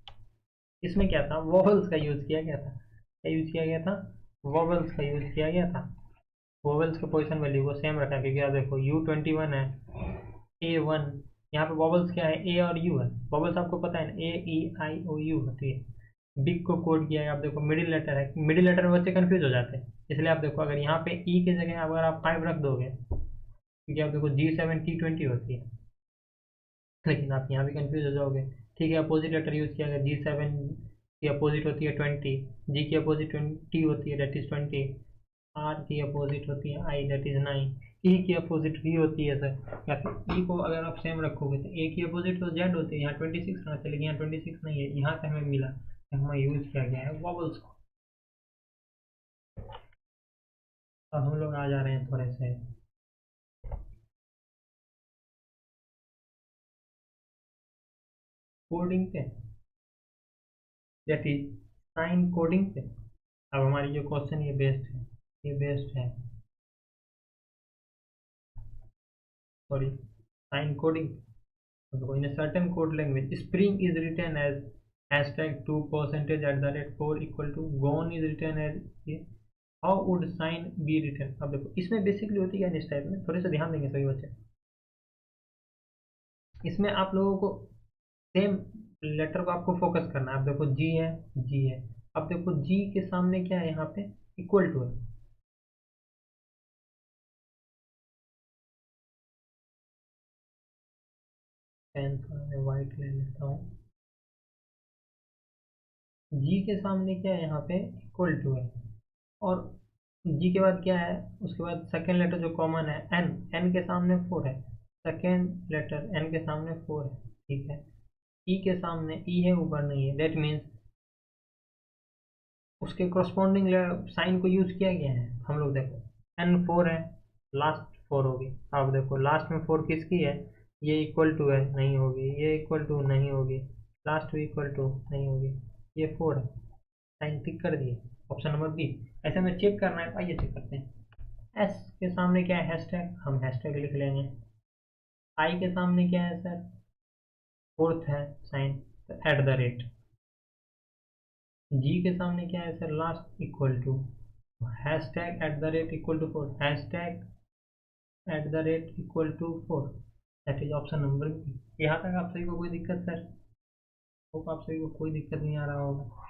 इसमें क्या था, वॉवल्स का यूज किया गया था, क्या यूज किया गया था, वॉवल्स का यूज किया गया था। वॉवल्स के पोजिशन वैल्यू को सेम रखा, क्योंकि आप देखो U21 है, A1, यहाँ पे वॉवल्स क्या है, ए और यू है। वॉवल्स आपको पता है ना, A E I O U होती है। बिग को कोड किया है, आप देखो मिडिल लेटर है, मिडिल लेटर में बच्चे कंफ्यूज हो जाते हैं, इसलिए आप देखो अगर यहाँ पे ई की जगह अगर आप 5 रख दोगे, क्योंकि आप देखो G7 T20 होती है, लेकिन आप यहाँ भी कंफ्यूज हो जाओगे। ठीक है, अपोजिट लेटर यूज किया गया, G7 की अपोजिट होती है 20, जी की अपोजिट 20 होती है, दैट इज 20, आर की अपोजिट होती है आई, दैट इज 9, ई की अपोजिट वी होती है सर, या फिर ई को अगर आप सेम रखोगे तो ए की अपोजिट तो जेड होती है, यहाँ 26 रहना चाहिए, यहाँ 26 नहीं है, यहाँ से हमें मिला, हमें यूज किया गया है वॉवल्स को। अब हम लोग आ जा रहे हैं थोड़े से कोडिंग पे, दैट इज साइन कोडिंग पे। अब हमारी जो क्वेश्चन ये बेस्ड है, ये बेस्ड है, sorry, sign coding. in a certain code language, spring is written as hashtag 2 percentage at the rate 4 equal to gone is written as ये, how would sign be written। अब देखो इसमें बेसिकली होती है इस टाइप में, थोड़े से ध्यान देंगे सभी बच्चे, इसमें आप लोगों को सेम लेटर को आपको फोकस करना है। अब देखो जी है, जी है, अब देखो जी के सामने क्या है, यहाँ पे इक्वल टू है, पेन थोड़ा मैं वाइट ले लेता हूँ, जी के सामने क्या है यहाँ पे इक्वल टू है, और जी के बाद क्या है, उसके बाद सेकेंड लेटर जो कॉमन है एन, एन के सामने 4 है, सेकेंड लेटर एन के सामने 4 है, ठीक है। ई के सामने ई है, ऊपर नहीं है, दैट मीन्स उसके करस्पॉन्डिंग साइन को यूज किया गया है। हम लोग देखो एन 4 है, लास्ट 4 होगी, अब देखो लास्ट में 4 किसकी है, ये इक्वल टू है, नहीं होगी, ये इक्वल टू नहीं होगी, लास्ट में इक्वल टू नहीं होगी, ये 4 है, साइन टिक कर दिए, ऑप्शन नंबर बी। ऐसे में चेक करना है, आइए चेक करते हैं। एस के सामने क्या है, हैशटैग, हम हैशटैग लिख लेंगे। आई के सामने क्या है सर, फोर्थ है साइन, तो एट द रेट। जी के सामने क्या है sir, last equal to, hashtag at the rate equal to 4, hashtag at the rate equal to 4, that is option number B. यहाँ तक आप सभी को कोई दिक्कत सर, होप आप सभी को कोई दिक्कत नहीं आ रहा होगा,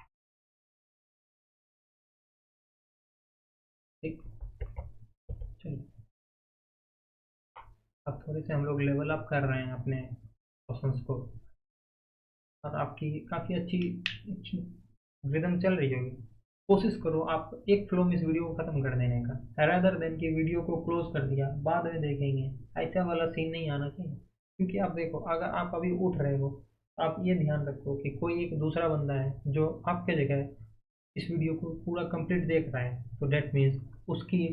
ठीक। चलिए, अब थोड़े से हम लोग लेवल अप कर रहे हैं अपने क्वेश्चंस को, और आपकी काफ़ी अच्छी रिदम चल रही होगी। कोशिश करो आप एक फ्लो में इस वीडियो को ख़त्म कर देने का, रादर देन कि वीडियो को क्लोज कर दिया बाद में देखेंगे, ऐसा वाला सीन नहीं आना चाहिए। क्योंकि आप देखो अगर आप अभी उठ रहे हो, आप ये ध्यान रखो कि कोई एक दूसरा बंदा है जो आपके जगह इस वीडियो को पूरा कंप्लीट देख रहा है, तो डेट मीन्स उसकी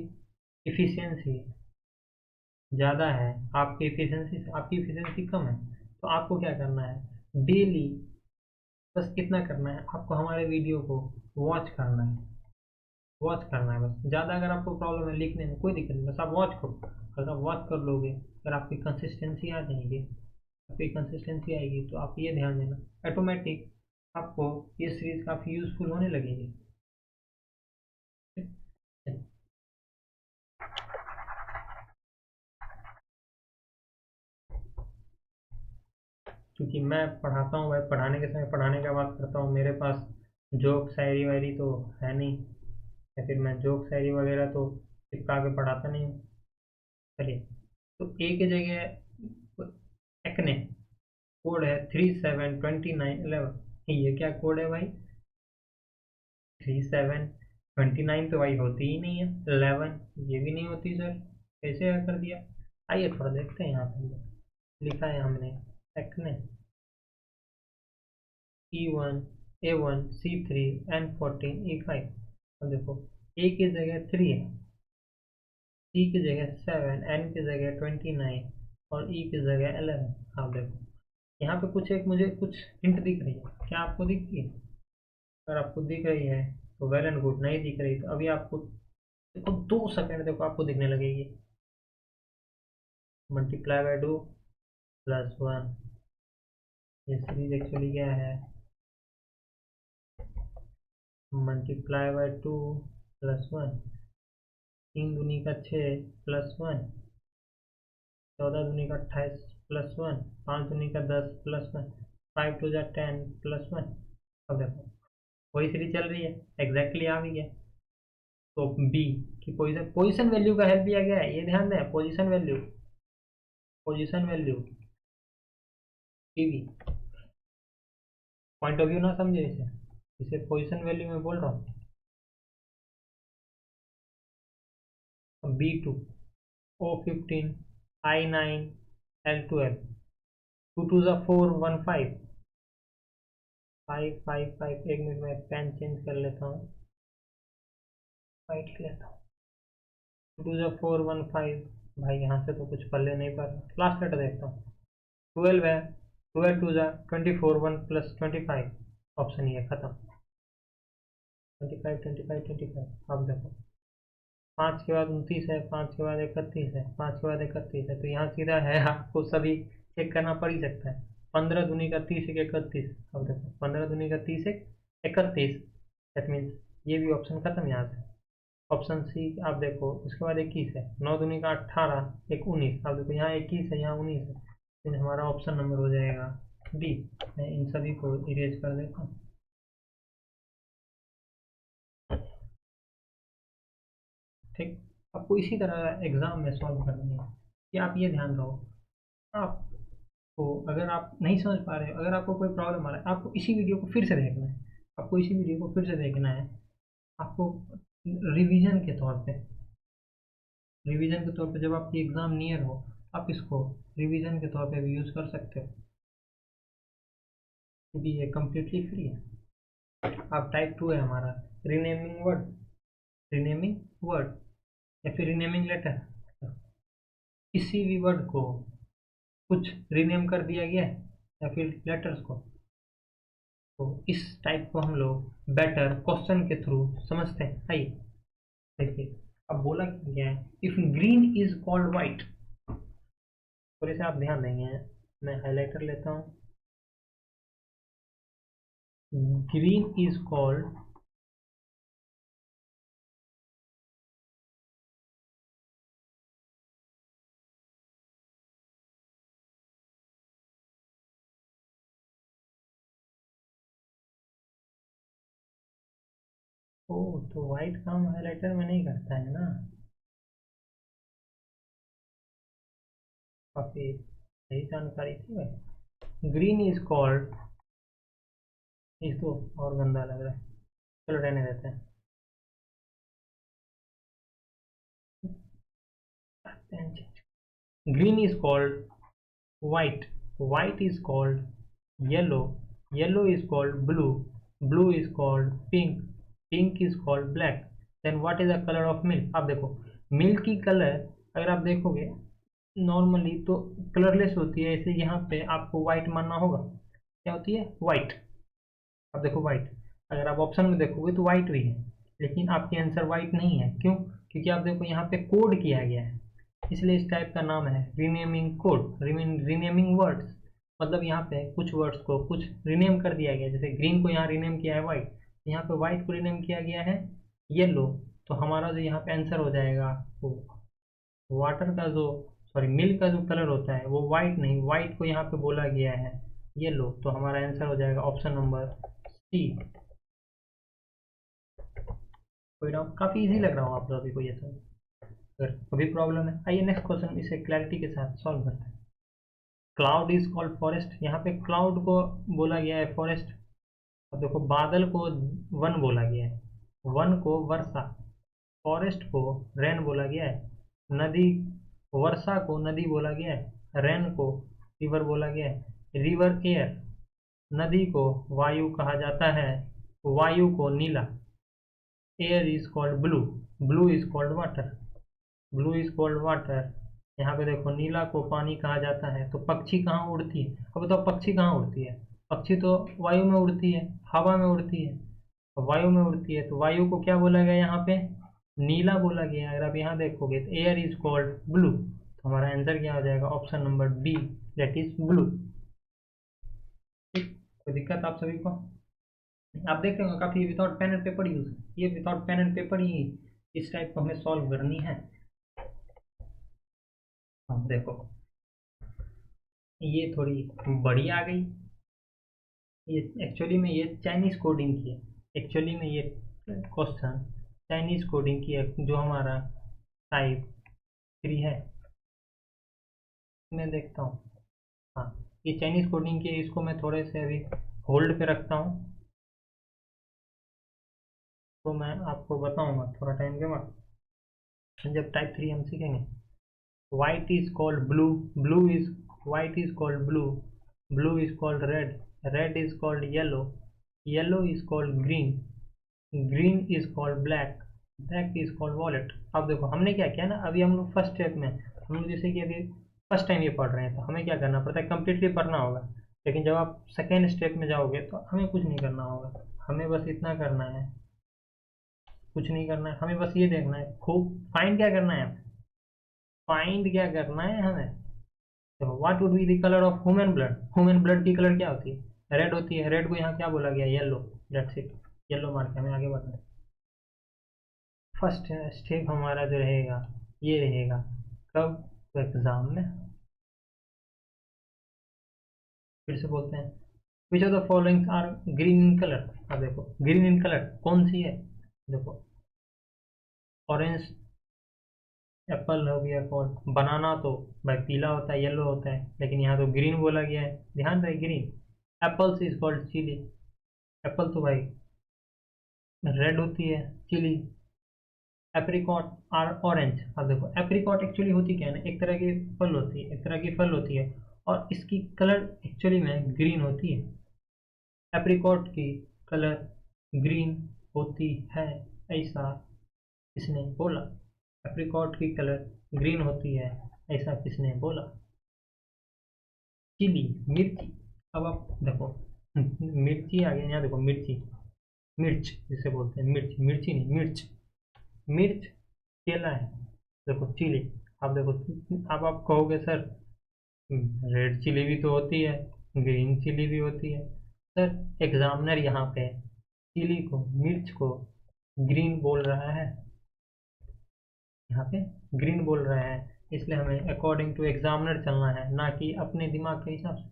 इफ़िशियंसी ज़्यादा है, आपकी इफ़िशियंसी कम है। तो आपको क्या करना है, डेली बस इतना करना है, आपको हमारे वीडियो को वॉच करना है, वॉच करना है बस। ज़्यादा अगर आपको प्रॉब्लम है लिखने में, कोई दिक्कत नहीं, बस आप वॉच करो। अगर आप वॉच कर लोगे, अगर आपकी कंसिस्टेंसी आ जाएगी, आपकी कंसिस्टेंसी आएगी, तो आप ये ध्यान देना, ऑटोमेटिक आपको ये सीरीज काफ़ी यूजफुल होने लगेगी। क्योंकि मैं पढ़ाता हूँ भाई, पढ़ाने के समय पढ़ाने का बात करता हूँ, मेरे पास जोक शायरी वायरी तो है नहीं, या फिर मैं जोक शायरी वगैरह तो चिपका के पढ़ाता नहीं हूँ। चलिए, तो ए की जगह एक्ने कोड है 372911। ये क्या कोड है भाई? 3729 तो भाई होती ही नहीं है, 11 ये भी नहीं होती सर, कैसे कर दिया? आइए थोड़ा देखते हैं, यहाँ पे लिखा है हमने acne E1 A1 C3 N14 E5। अब देखो, ए की जगह 3 है, सी की जगह 7, एन की जगह 29 और ई की जगह 11। आप देखो यहाँ पे कुछ एक मुझे कुछ हिंट दिख रही है, क्या आपको दिख रही है? अगर आपको दिख रही है तो वेल एंड गुड, नहीं दिख रही तो अभी आपको देखो 2 सेकंड देखो, आपको दिखने लगेगी। मल्टीप्लाई बाय 2 प्लस 1, ये सीरीज एक्चुअली क्या है? मल्टीप्लाई बाय 2 प्लस 1, 3 दूनी का 6 प्लस 1, 14 दूनी का 28 प्लस 1, 5 दूनी का 10 प्लस 1, 5 2 जा 10 प्लस 1। अब देखो वही सीरीज चल रही है, एग्जैक्टली आ भी गया। तो बी की पोजीशन, पोजीशन वैल्यू का हेल्प दिया गया है, ये ध्यान दें, position value, position value PV, point of view ना समझे इसे, इसे पोजीशन वैल्यू में बोल रहा हूँ। B2 O15 I9 L12, 2 2 जा 4 1 5 5 5 5। एक मिनट में पेन चेंज कर लेता हूँ, वाइट लेता हूँ। 2 2 जा 4 1 5। भाई यहाँ से तो कुछ पल्ले नहीं पड़ रहा, लास्ट लेटर देखता हूँ। 12 है, 12 2 जा 24 1 प्लस 25। ऑप्शन ये खत्म, 25 25 25। अब देखो 5 के बाद 29 है, 5 के बाद 31 है, 5 के बाद 31 है, तो यहाँ सीधा है, आपको सभी चेक करना पड़ ही सकता है। 15 दूनी का 30 एक 31। अब देखो 15 दूनी का 30 एक 31, दैट मीन्स ये भी ऑप्शन खत्म यहाँ से। ऑप्शन सी आप देखो, उसके बाद 21 है, 9 दूनी का 18 एक 19। अब देखो यहाँ 21 है, यहाँ 19 है, तो हमारा ऑप्शन नंबर हो जाएगा डी। मैं इन सभी को इरेज कर देता हूँ। ठीक, आपको इसी तरह एग्जाम में सॉल्व करनी है, कि आप ये ध्यान रहो, आपको अगर आप नहीं समझ पा रहे हो, अगर आपको कोई प्रॉब्लम आ रहा है, आपको इसी वीडियो को फिर से देखना है, आपको इसी वीडियो को फिर से देखना है, आपको रिवीजन के तौर पे, रिवीजन के तौर पे जब आपकी एग्ज़ाम नियर हो, आप इसको रिवीजन के तौर पे भी यूज़ कर सकते हो, क्योंकि ये कम्प्लीटली फ्री है। आप टाइप 2 है हमारा, रीनेमिंग वर्ड, रीनेमिंग वर्ड या फिर रीनेमिंग लेटर, किसी भी वर्ड को कुछ रीनेम कर दिया गया है या फिर लेटर्स को, तो इस टाइप को हम लोग बेटर क्वेश्चन के थ्रू समझते हैं। आइए देखिए, अब बोला क्या है, if green is called white, थोड़े से आप ध्यान देंगे, मैं हाइलाइटर लेता हूँ। ग्रीन इज कॉल्ड, ओ तो व्हाइट काम हाइलाइटर में नहीं करता है ना, काफी सही जानकारी थी भाई। ग्रीन इज कॉल्ड, इस तो और गंदा लग रहा है, चलो रहने देते हैं। Green is called white, white is called yellow, yellow is called blue, blue is called pink, pink is called black। then what is the color of milk? आप देखो मिल्क की कलर अगर आप देखोगे नॉर्मली तो कलरलेस होती है, ऐसे यहाँ पे आपको व्हाइट मानना होगा, क्या होती है? व्हाइट। अब देखो व्हाइट, अगर आप ऑप्शन में देखोगे तो व्हाइट भी है, लेकिन आपकी आंसर व्हाइट नहीं है, क्यों? क्योंकि आप देखो यहाँ पे कोड किया गया है, इसलिए इस टाइप का नाम है रीनेमिंग कोड, रीनेमिंग वर्ड्स। मतलब यहाँ पे कुछ वर्ड्स को कुछ रीनेम कर दिया गया, जैसे ग्रीन को यहाँ रीनेम किया है व्हाइट, यहाँ पे व्हाइट को रीनेम किया गया है येलो। तो हमारा जो यहाँ पे आंसर हो जाएगा वो वाटर का जो, सॉरी मिल्क का जो कलर होता है वो व्हाइट नहीं, व्हाइट को यहाँ पे बोला गया है येलो, तो हमारा आंसर हो जाएगा ऑप्शन नंबर सी। कोई डाउट? काफी इजी लग रहा हो आप सभी को ये सब। अगर कोई प्रॉब्लम है, आइए नेक्स्ट क्वेश्चन इसे क्लैरिटी के साथ सॉल्व करते हैं। क्लाउड इज कॉल्ड फॉरेस्ट, यहाँ पे क्लाउड को बोला गया है फॉरेस्ट। अब देखो, बादल को वन बोला गया है, वन को वर्षा, फॉरेस्ट को रेन बोला गया है, नदी, वर्षा को नदी बोला गया है, रेन को रिवर बोला गया है, रिवर एयर, नदी को वायु कहा जाता है, वायु को नीला, air is called blue, blue is called water, blue is called water. यहाँ पे देखो, नीला को पानी कहा जाता है। तो पक्षी कहाँ उड़ती है? अब बताओ, पक्षी कहाँ उड़ती है? पक्षी तो वायु में उड़ती है, हवा में उड़ती है। वायु में उड़ती है तो वायु को क्या बोला गया यहाँ पे? नीला बोला गया। अगर आप यहाँ देखोगे तो एयर इज कॉल्ड ब्लू, तो हमारा आंसर क्या हो जाएगा? Option number B, that is blue. ठीक, कोई दिक्कत आप सभी को? आप देख रहे हो काफी without pen and paper use, ये विदाउट पेन एंड पेपर ही इस टाइप को हमें सॉल्व करनी है। अब देखो, ये थोड़ी बड़ी आ गई। ये एक्चुअली में ये चाइनीज कोडिंग की है, एक्चुअली में ये क्वेश्चन चाइनीज कोडिंग की है, जो हमारा टाइप 3 है। मैं देखता हूँ, हाँ, ये चाइनीज कोडिंग की है। इसको मैं थोड़े से अभी होल्ड पे रखता हूँ, तो मैं आपको बताऊंगा थोड़ा टाइम के बाद, जब टाइप 3 हम सीखेंगे। White is called blue, blue is white is called blue, blue is called red, red is called yellow, yellow is called green, green is called black, black is called violet। अब देखो, हमने क्या किया ना, अभी हम लोग फर्स्ट स्टेप में, हम लोग जैसे कि अभी फर्स्ट टाइम ये पढ़ रहे हैं, तो हमें क्या करना पड़ता है? कंप्लीटली पढ़ना होगा। लेकिन जब आप सेकेंड स्टेप में जाओगे तो हमें कुछ नहीं करना होगा, हमें बस इतना करना है, कुछ नहीं करना है, हमें बस ये देखना है, खूब फाइंड क्या करना है, फाइंड क्या करना है हमें। देखो, what would be the colour of human blood, human blood की कलर क्या होती है? रेड होती है। रेड को यहाँ क्या बोला गया? येलो, दैट्स इट, येलो मार के हमें आगे बढ़ना है। फर्स्ट स्टेप हमारा जो रहेगा, ये रहेगा कब? तो एग्जाम में। फिर से बोलते हैं, which of the following are green in colour. अब देखो, ग्रीन इन कलर कौन सी है? देखो, ऑरेंज एप्पल हो गया, कौन? बनाना तो भाई पीला होता है, येलो होता है, लेकिन यहाँ तो ग्रीन बोला गया है, ध्यान रहे, green. Apples is called chilli, apple तो भाई रेड होती है, चिली। Apricot are orange. अब देखो, एप्रिकॉट एक्चुअली होती क्या है ना, एक तरह की फल होती है, एक तरह की फल होती है, और इसकी कलर एक्चुअली में ग्रीन होती है। एप्रिकॉट की कलर ग्रीन होती है, ऐसा किसने बोला? एप्रिकॉट की कलर ग्रीन होती है, ऐसा किसने बोला? चिली, मिर्ची। अब आप देखो, मिर्ची आ गया यहाँ, देखो मिर्ची, मिर्च जिसे बोलते हैं, मिर्च, मिर्ची नहीं, मिर्च, मिर्च केला है। देखो चिली, अब देखो, अब आप कहोगे सर रेड चिली भी तो होती है, ग्रीन चिली भी होती है। सर एग्जामिनर यहाँ पे चिली को, मिर्च को ग्रीन बोल रहा है, यहाँ पे ग्रीन बोल रहा है, इसलिए हमें अकॉर्डिंग टू एग्जामिनर चलना है, ना कि अपने दिमाग के हिसाब से।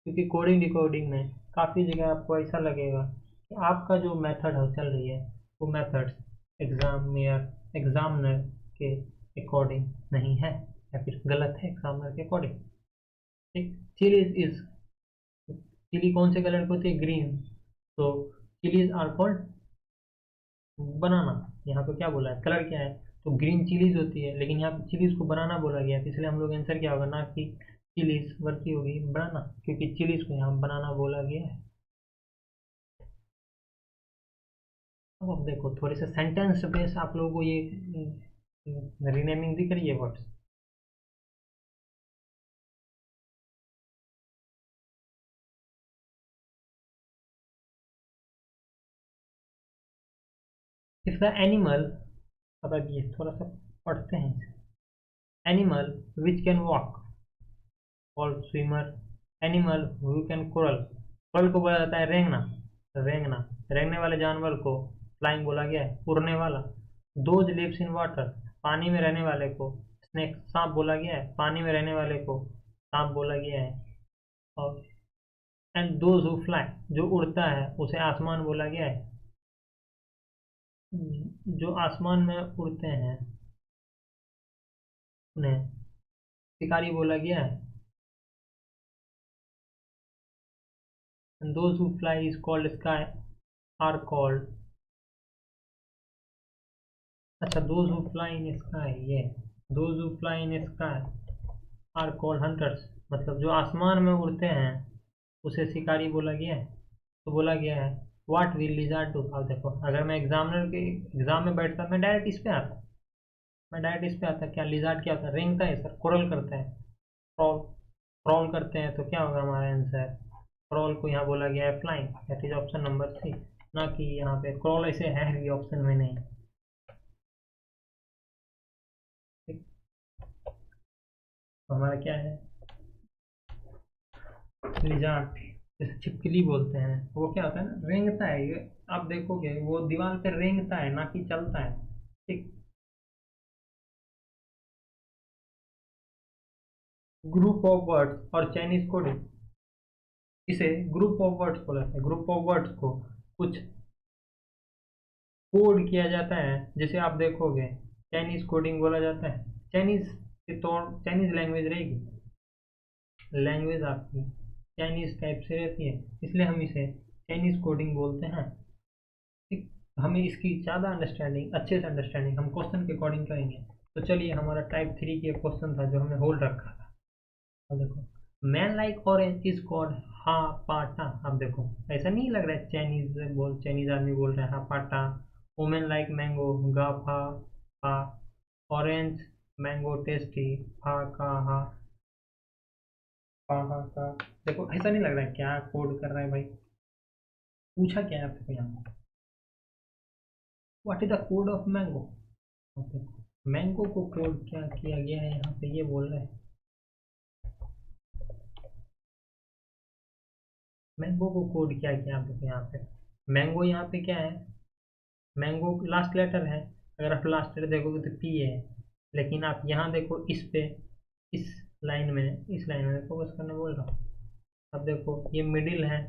क्योंकि कोडिंग डिकोडिंग में काफ़ी जगह आपको ऐसा लगेगा कि आपका जो मेथड है चल रही है, वो मेथड एग्जामिनर के अकॉर्डिंग नहीं है, या फिर गलत है एग्जामिनर के अकॉर्डिंग। ठीक, चिलीज इज, चिली कौन से कलर की होती है? ग्रीन। तो चिलीज आर कॉल्ड बनाना। यहाँ पे क्या बोला है, कलर क्या है? तो ग्रीन चिलीज होती है, लेकिन यहाँ पे चिलीज को बनाना बोला गया है, तो इसलिए हम लोग आंसर क्या होगा, ना कि चिलीज बल्कि होगी बनाना, क्योंकि चिलीज को यहाँ बनाना बोला गया है। अब देखो, थोड़े से सेंटेंस बेस आप लोगों को ये रीनेमिंग दिख रही है वर्ड्स। इफ द एनिमल, अब ये थोड़ा सा पढ़ते हैं। Animal which can walk called swimmer, animal who can coral, coral को बोला जाता है रेंगना, रेंगना, रेंगने वाले जानवर को फ्लाइंग बोला गया है, उड़ने वाला। दोज लिव्स इन वाटर, पानी में रहने वाले को स्नेक, सांप बोला गया है, पानी में रहने वाले को सांप बोला गया है। और एंड दोज हु फ्लाई, जो उड़ता है उसे आसमान बोला गया है। जो आसमान में उड़ते हैं उन्हें शिकारी बोला गया है। And those who fly is called sky are called, अच्छा those who fly in sky, ये those who fly in sky are called hunters, मतलब जो आसमान में उड़ते हैं उसे शिकारी बोला गया है। तो बोला गया है व्हाट विल लिजर्ड डू। अब देखो, अगर मैं एग्जामिनर के एग्जाम में बैठता मैं डायरेक्ट इस पे आता, क्या लिजर्ड क्या होता है, रेंगता है सर, क्रॉल करता है, क्रॉल क्रॉल करते हैं, तो क्या होगा हमारा आंसर, क्रॉल को यहाँ बोला गया है flying, that is option number 3। ना कि यहाँ पे क्रॉल ऐसे है भी ऑप्शन में नहीं। ठीक, तो हमारा क्या है, लिजार्ड, जैसे छिपकली बोलते हैं, वो क्या होता है ना, रेंगता है ये, आप देखोगे वो दीवार पे रेंगता है ना कि चलता है। ठीक, ग्रुप ऑफ वर्ड्स और चाइनीज कोडिंग, इसे ग्रुप ऑफ वर्ड्स बोला जाता है। ग्रुप ऑफ वर्ड्स को कुछ कोड किया जाता है, जैसे आप देखोगे चाइनीज कोडिंग बोला जाता है। चाइनीज के तौर, चाइनीज लैंग्वेज रहेगी, लैंग्वेज आपकी चाइनीज टाइप से रहती है, इसलिए हम इसे चाइनीज कोडिंग बोलते हैं। ठीक, हमें इसकी ज़्यादा अंडरस्टैंडिंग, अच्छे से अंडरस्टैंडिंग हम क्वेश्चन के अकॉर्डिंग करेंगे। तो चलिए, हमारा टाइप 3 के क्वेश्चन था जो हमने होल्ड रखा था। अब देखो, man like orange is called हा पाटा। अब देखो, ऐसा नहीं लग रहा है चाइनीज आदमी बोल रहा है हा पाटा। वुमेन लाइक मैंगो गा फा पा, ऑरेंज मैंगो टेस्टी फा का हा पा हा का। देखो, ऐसा नहीं लग रहा है क्या कोड कर रहा है भाई, पूछा क्या है आपको यहाँ, what is the code of mango. Mango को कोड क्या किया गया है यहाँ पे, ये बोल रहे हैं मैंगो को कोड क्या किया आप देखो यहाँ पे। मैंगो यहाँ पे क्या है, मैंगो लास्ट लेटर है, अगर आप लास्ट लेटर देखोगे तो पी है, लेकिन आप यहाँ देखो इस पे, इस लाइन में फोकस करने बोल रहा हूँ। अब देखो ये मिडिल है,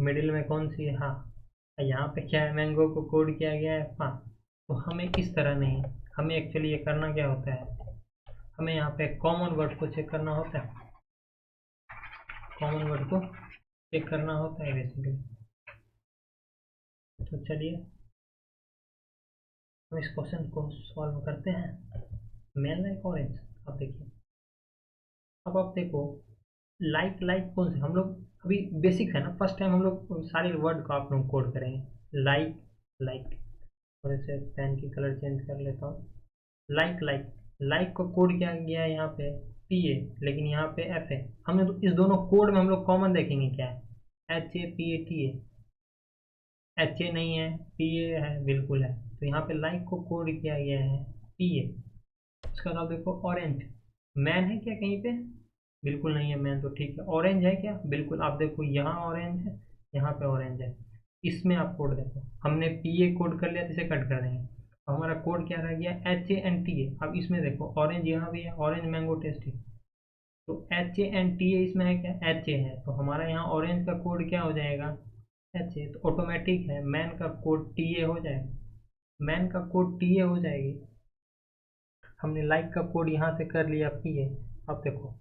मिडिल में कौन सी है, हाँ, यहाँ पे क्या है, मैंगो को कोड किया गया है हाँ। तो हमें इस तरह नहीं, हमें एक्चुअली ये करना क्या होता है, हमें यहाँ पे कॉमन वर्ड को चेक करना होता है, कॉमन वर्ड को चेक करना होता है बेसिकली। तो चलिए हम इस क्वेश्चन को सॉल्व करते हैं। मैन लाइक ऑरेंज, अब देखिए, अब आप देखो लाइक लाइक कौन से, हम लोग अभी बेसिक है ना, फर्स्ट टाइम हम लोग सारे वर्ड को आप लोग कोड करेंगे। लाइक लाइक, थोड़े से पेन की कलर चेंज कर लेता हूँ। लाइक लाइक, लाइक को कोड किया गया है यहाँ पे पी ए, लेकिन यहाँ पे एफ है। हमने तो इस दोनों कोड में हम लोग कॉमन देखेंगे क्या है, H A P A T A, H A नहीं है, पी ए है, बिल्कुल है। तो यहाँ पे लाइक को कोड किया गया है पी ए। उसके बाद आप देखो ऑरेंज, मैन है क्या कहीं पे, बिल्कुल नहीं है मैन, तो ठीक है। ऑरेंज है क्या, बिल्कुल, आप देखो यहाँ ऑरेंज है, यहाँ पे ऑरेंज है। इसमें आप कोड देखो, हमने पी ए कोड कर लिया तो इसे कट कर देंगे, तो हमारा कोड क्या रह गया, H A N T A. अब इसमें देखो ऑरेंज यहाँ भी है, ऑरेंज मैंगो टेस्टी, तो H A N T A इसमें है क्या, एच ए है, तो हमारा यहाँ ऑरेंज का कोड क्या हो जाएगा, एच ए। तो ऑटोमेटिक है मैन का कोड टी ए हो जाएगा, मैन का कोड टी ए हो जाएगी। हमने लाइक का कोड यहाँ से कर लिया पी ए। अब देखो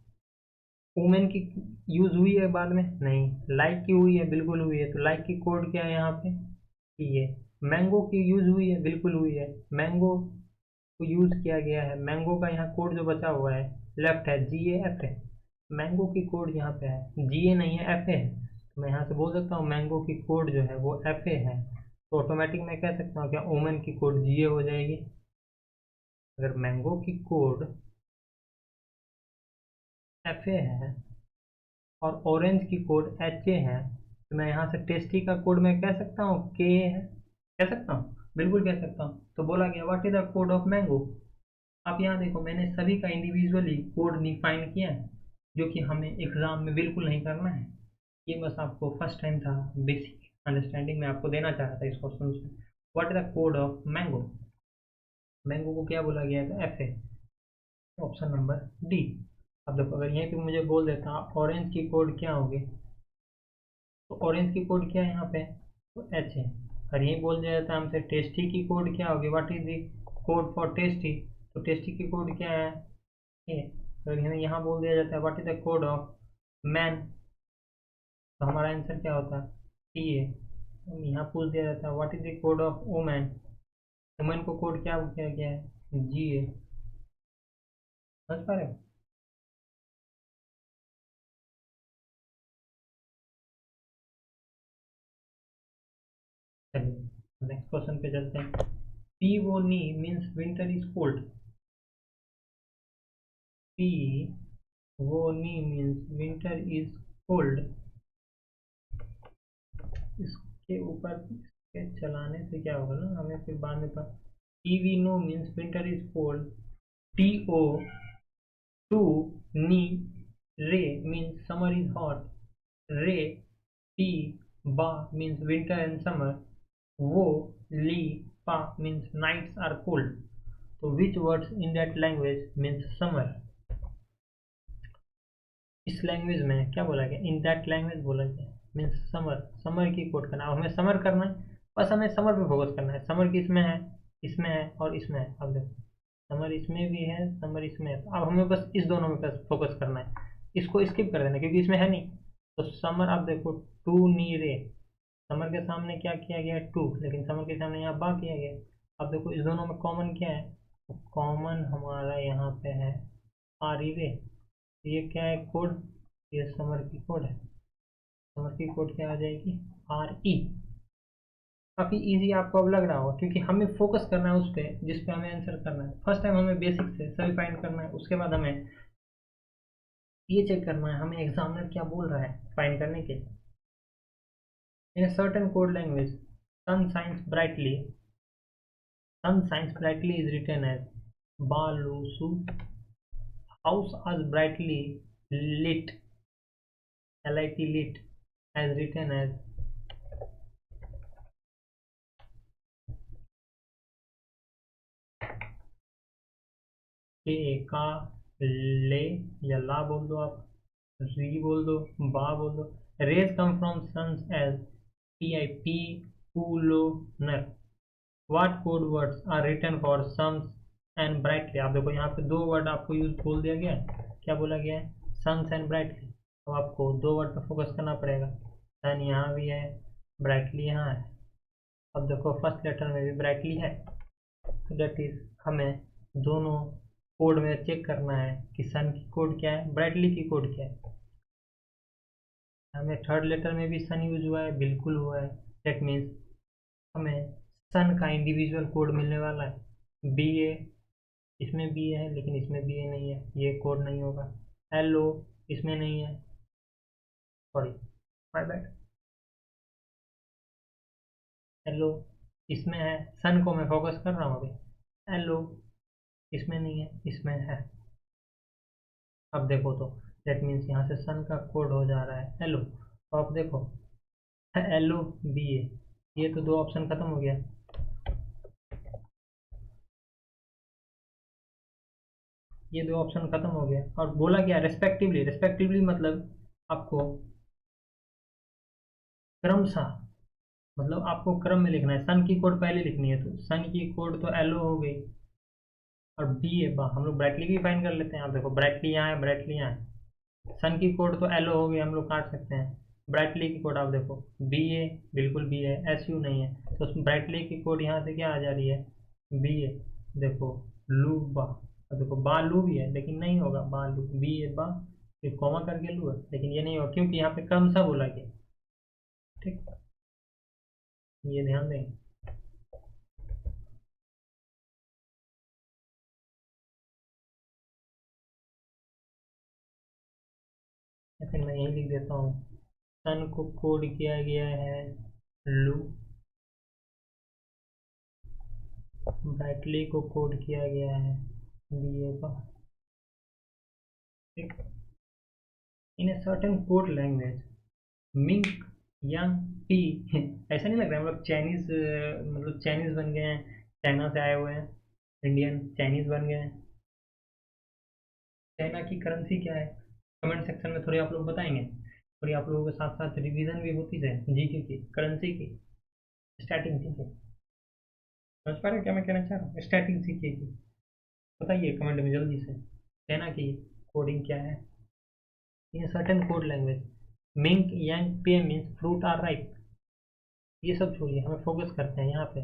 वुमेन की यूज हुई है बाद में, नहीं, लाइक की हुई है, बिल्कुल हुई है, तो लाइक की कोड क्या है यहाँ पे, ये। मैंगो की यूज हुई है, बिल्कुल हुई है, मैंगो को यूज किया गया है, मैंगो का यहाँ कोड जो बचा हुआ है लेफ्ट है जी ए एफ है, मैंगो की कोड यहाँ पे है जी ए नहीं है, एफ ए है। तो मैं यहाँ से बोल सकता हूँ मैंगो की कोड जो है वो एफ ए है, तो ऑटोमेटिक मैं कह सकता हूँ क्या, वुमेन की कोड जी ए हो जाएगी। अगर मैंगो की कोड एफ ए है और ऑरेंज की कोड एच ए है, तो मैं यहाँ से टेस्टी का कोड मैं कह सकता हूँ के है, कह सकता हूँ, बिल्कुल कह सकता हूँ। तो बोला गया what is the code of mango. आप यहाँ देखो मैंने सभी का इंडिविजुअली कोड डिफाइन किया है, जो कि हमें एग्जाम में बिल्कुल नहीं करना है। ये बस आपको फर्स्ट टाइम था, बेसिक अंडरस्टैंडिंग में आपको देना चाह रहा था इस क्वेश्चन से। What is the code of mango, mango को क्या बोला गया था, F A, option number D. अब देखो अगर यहीं पे मुझे बोल देता ऑरेंज की कोड क्या होगी, ऑरेंज की कोड क्या है यहाँ पे, तो एच है। और यही बोल दिया जाता है हमसे टेस्टी की कोड क्या होगी, what is the code for tasty, तो टेस्टी की कोड क्या है ए। तो हमें यहाँ बोल दिया जाता है what is the code of man, तो हमारा आंसर क्या होता है टी ए। यहाँ पूछ दिया जाता है what is the code of women, women को कोड क्या किया गया है जी ए। समझ पा रहे हो। चलिए नेक्स्ट क्वेश्चन पे चलते हैं। पी वो नी मीन्स विंटर इज कोल्ड, पी वो नी मीन्स विंटर इज कोल्ड। इसके ऊपर इसके चलाने से क्या होगा ना, हमें फिर बाद में पता। टी वी नो मीन्स विंटर इज कोल्ड, टी ओ टू नी रे मीन्स समर इज हॉट, रे टी बा मीन्स विंटर एंड समर, वो ली पा मीन्स नाइट्स आर कोल्ड। तो which words in that language means summer. इस लैंग्वेज में क्या बोला गया, इन दैट लैंग्वेज बोला गया मीन्स समर, समर की कोट करना। अब हमें समर करना है, बस हमें समर पे फोकस करना है। समर किसमें है, इसमें है और इसमें है। अब देखो समर इसमें भी है, समर इसमें है, तो अब हमें बस इस दोनों में फोकस करना है, इसको स्किप कर देना क्योंकि इसमें है नहीं। तो समर, अब देखो टू नी रे, समर के सामने क्या किया गया टू, लेकिन समर के सामने यहाँ बा किया गया। अब देखो इस दोनों में कॉमन क्या है, कॉमन हमारा यहाँ पे है आर ई रे। ये क्या है कोड, ये समर की कोड है, समर की कोड क्या आ जाएगी आर ई। काफ़ी इजी आपको अब लग रहा होगा क्योंकि हमें फोकस करना है उस पर जिस पे हमें आंसर करना है। फर्स्ट टाइम हमें बेसिक से सभी फाइंड करना है, उसके बाद हमें ये चेक करना है हमें एग्जामिनर क्या बोल रहा है फाइंड करने के लिए। In certain code language sun shines brightly, sun shines brightly is written as बालूसु, हाउस आज brightly lit, lit lit as written as के का ले, या ला बोल दो आप, री बोल दो, बा बोल दो। Rays come from suns as P I P कूलोनर। What code words are written for suns and brightly. आप देखो यहाँ पे दो वर्ड आपको यूज बोल दिया गया है, क्या बोला गया है सन्स एंड ब्राइटली। तो आपको दो वर्ड पर फोकस करना पड़ेगा, सन यहाँ भी है, ब्राइटली यहाँ है। अब देखो फर्स्ट लेटर में भी ब्राइटली है, तो दैट इज हमें दोनों कोड में चेक करना है कि सन की कोड क्या है, ब्राइटली की कोड क्या है। हमें थर्ड लेटर में भी सन यूज हुआ है, बिल्कुल हुआ है, दैट मीन्स हमें सन का इंडिविजुअल कोड मिलने वाला है। बी ए, इसमें बी ए है लेकिन इसमें बी ए नहीं है, ये कोड नहीं होगा। एल ओ इसमें नहीं है, sorry my bad, L O इसमें है, सन को मैं फोकस कर रहा हूँ अभी। एल ओ इसमें नहीं है, इसमें है। अब देखो तो दैट मीन्स यहाँ से सन का कोड हो जा रहा है एल ओ। तो अब देखो एल ओ बी ए, ये तो दो ऑप्शन खत्म हो गया। ये दो ऑप्शन खत्म हो गया और बोला क्या रेस्पेक्टिवली, रेस्पेक्टिवली मतलब आपको क्रमशः, मतलब आपको क्रम में लिखना है। सन की कोड पहले लिखनी है, तो सन की कोड तो एल ओ हो गई और बी ए बा, हम लोग ब्राइटली भी फाइन कर लेते हैं। आप देखो ब्राइटली यहाँ है, ब्राइटली यहाँ है। सन की कोड तो एल ओ हो गई, हम लोग काट सकते हैं। ब्राइटली की कोड आप देखो बी ए, बिल्कुल बी है, एस यू नहीं है, तो ब्राइटली की कोड यहाँ से क्या आ जा रही है बी ए। देखो लू बा, अब देखो बा लू भी है लेकिन नहीं होगा, बा लू बी ए बा, फिर कॉमा करके लू है लेकिन ये नहीं होगा क्योंकि यहाँ पे क्रम सा बोला गया। ठीक, ये ध्यान देंगे। या फिर मैं यही लिख देता हूँ सन को कोड किया गया है लू, ब्राइटली को कोड किया गया है बी ए बा। ठीक, in a certain code language मिंक यंग पी, ऐसा नहीं लग रहा है हम लोग चाइनीज, मतलब चाइनीज बन गए हैं, चाइना से आए हुए हैं, इंडियन चाइनीज बन गए हैं। चाइना की करेंसी क्या है, कमेंट सेक्शन में थोड़ी आप लोग बताएंगे। और ये आप लोगों के साथ साथ रिवीजन भी होती है जीके की, करेंसी की, स्टैटिक जीके। समझ पा रहे हो क्या मैं कहना चाह रहा हूँ? स्टैटिक जीके की बताइए कमेंट में जल्दी से, कहना कि कोडिंग क्या है। इन सर्टेन कोड लैंग्वेज मिंक यांग पे मीन्स फ्रूट आर राइप। ये सब छोड़िए, हमें फोकस करते हैं यहाँ पे।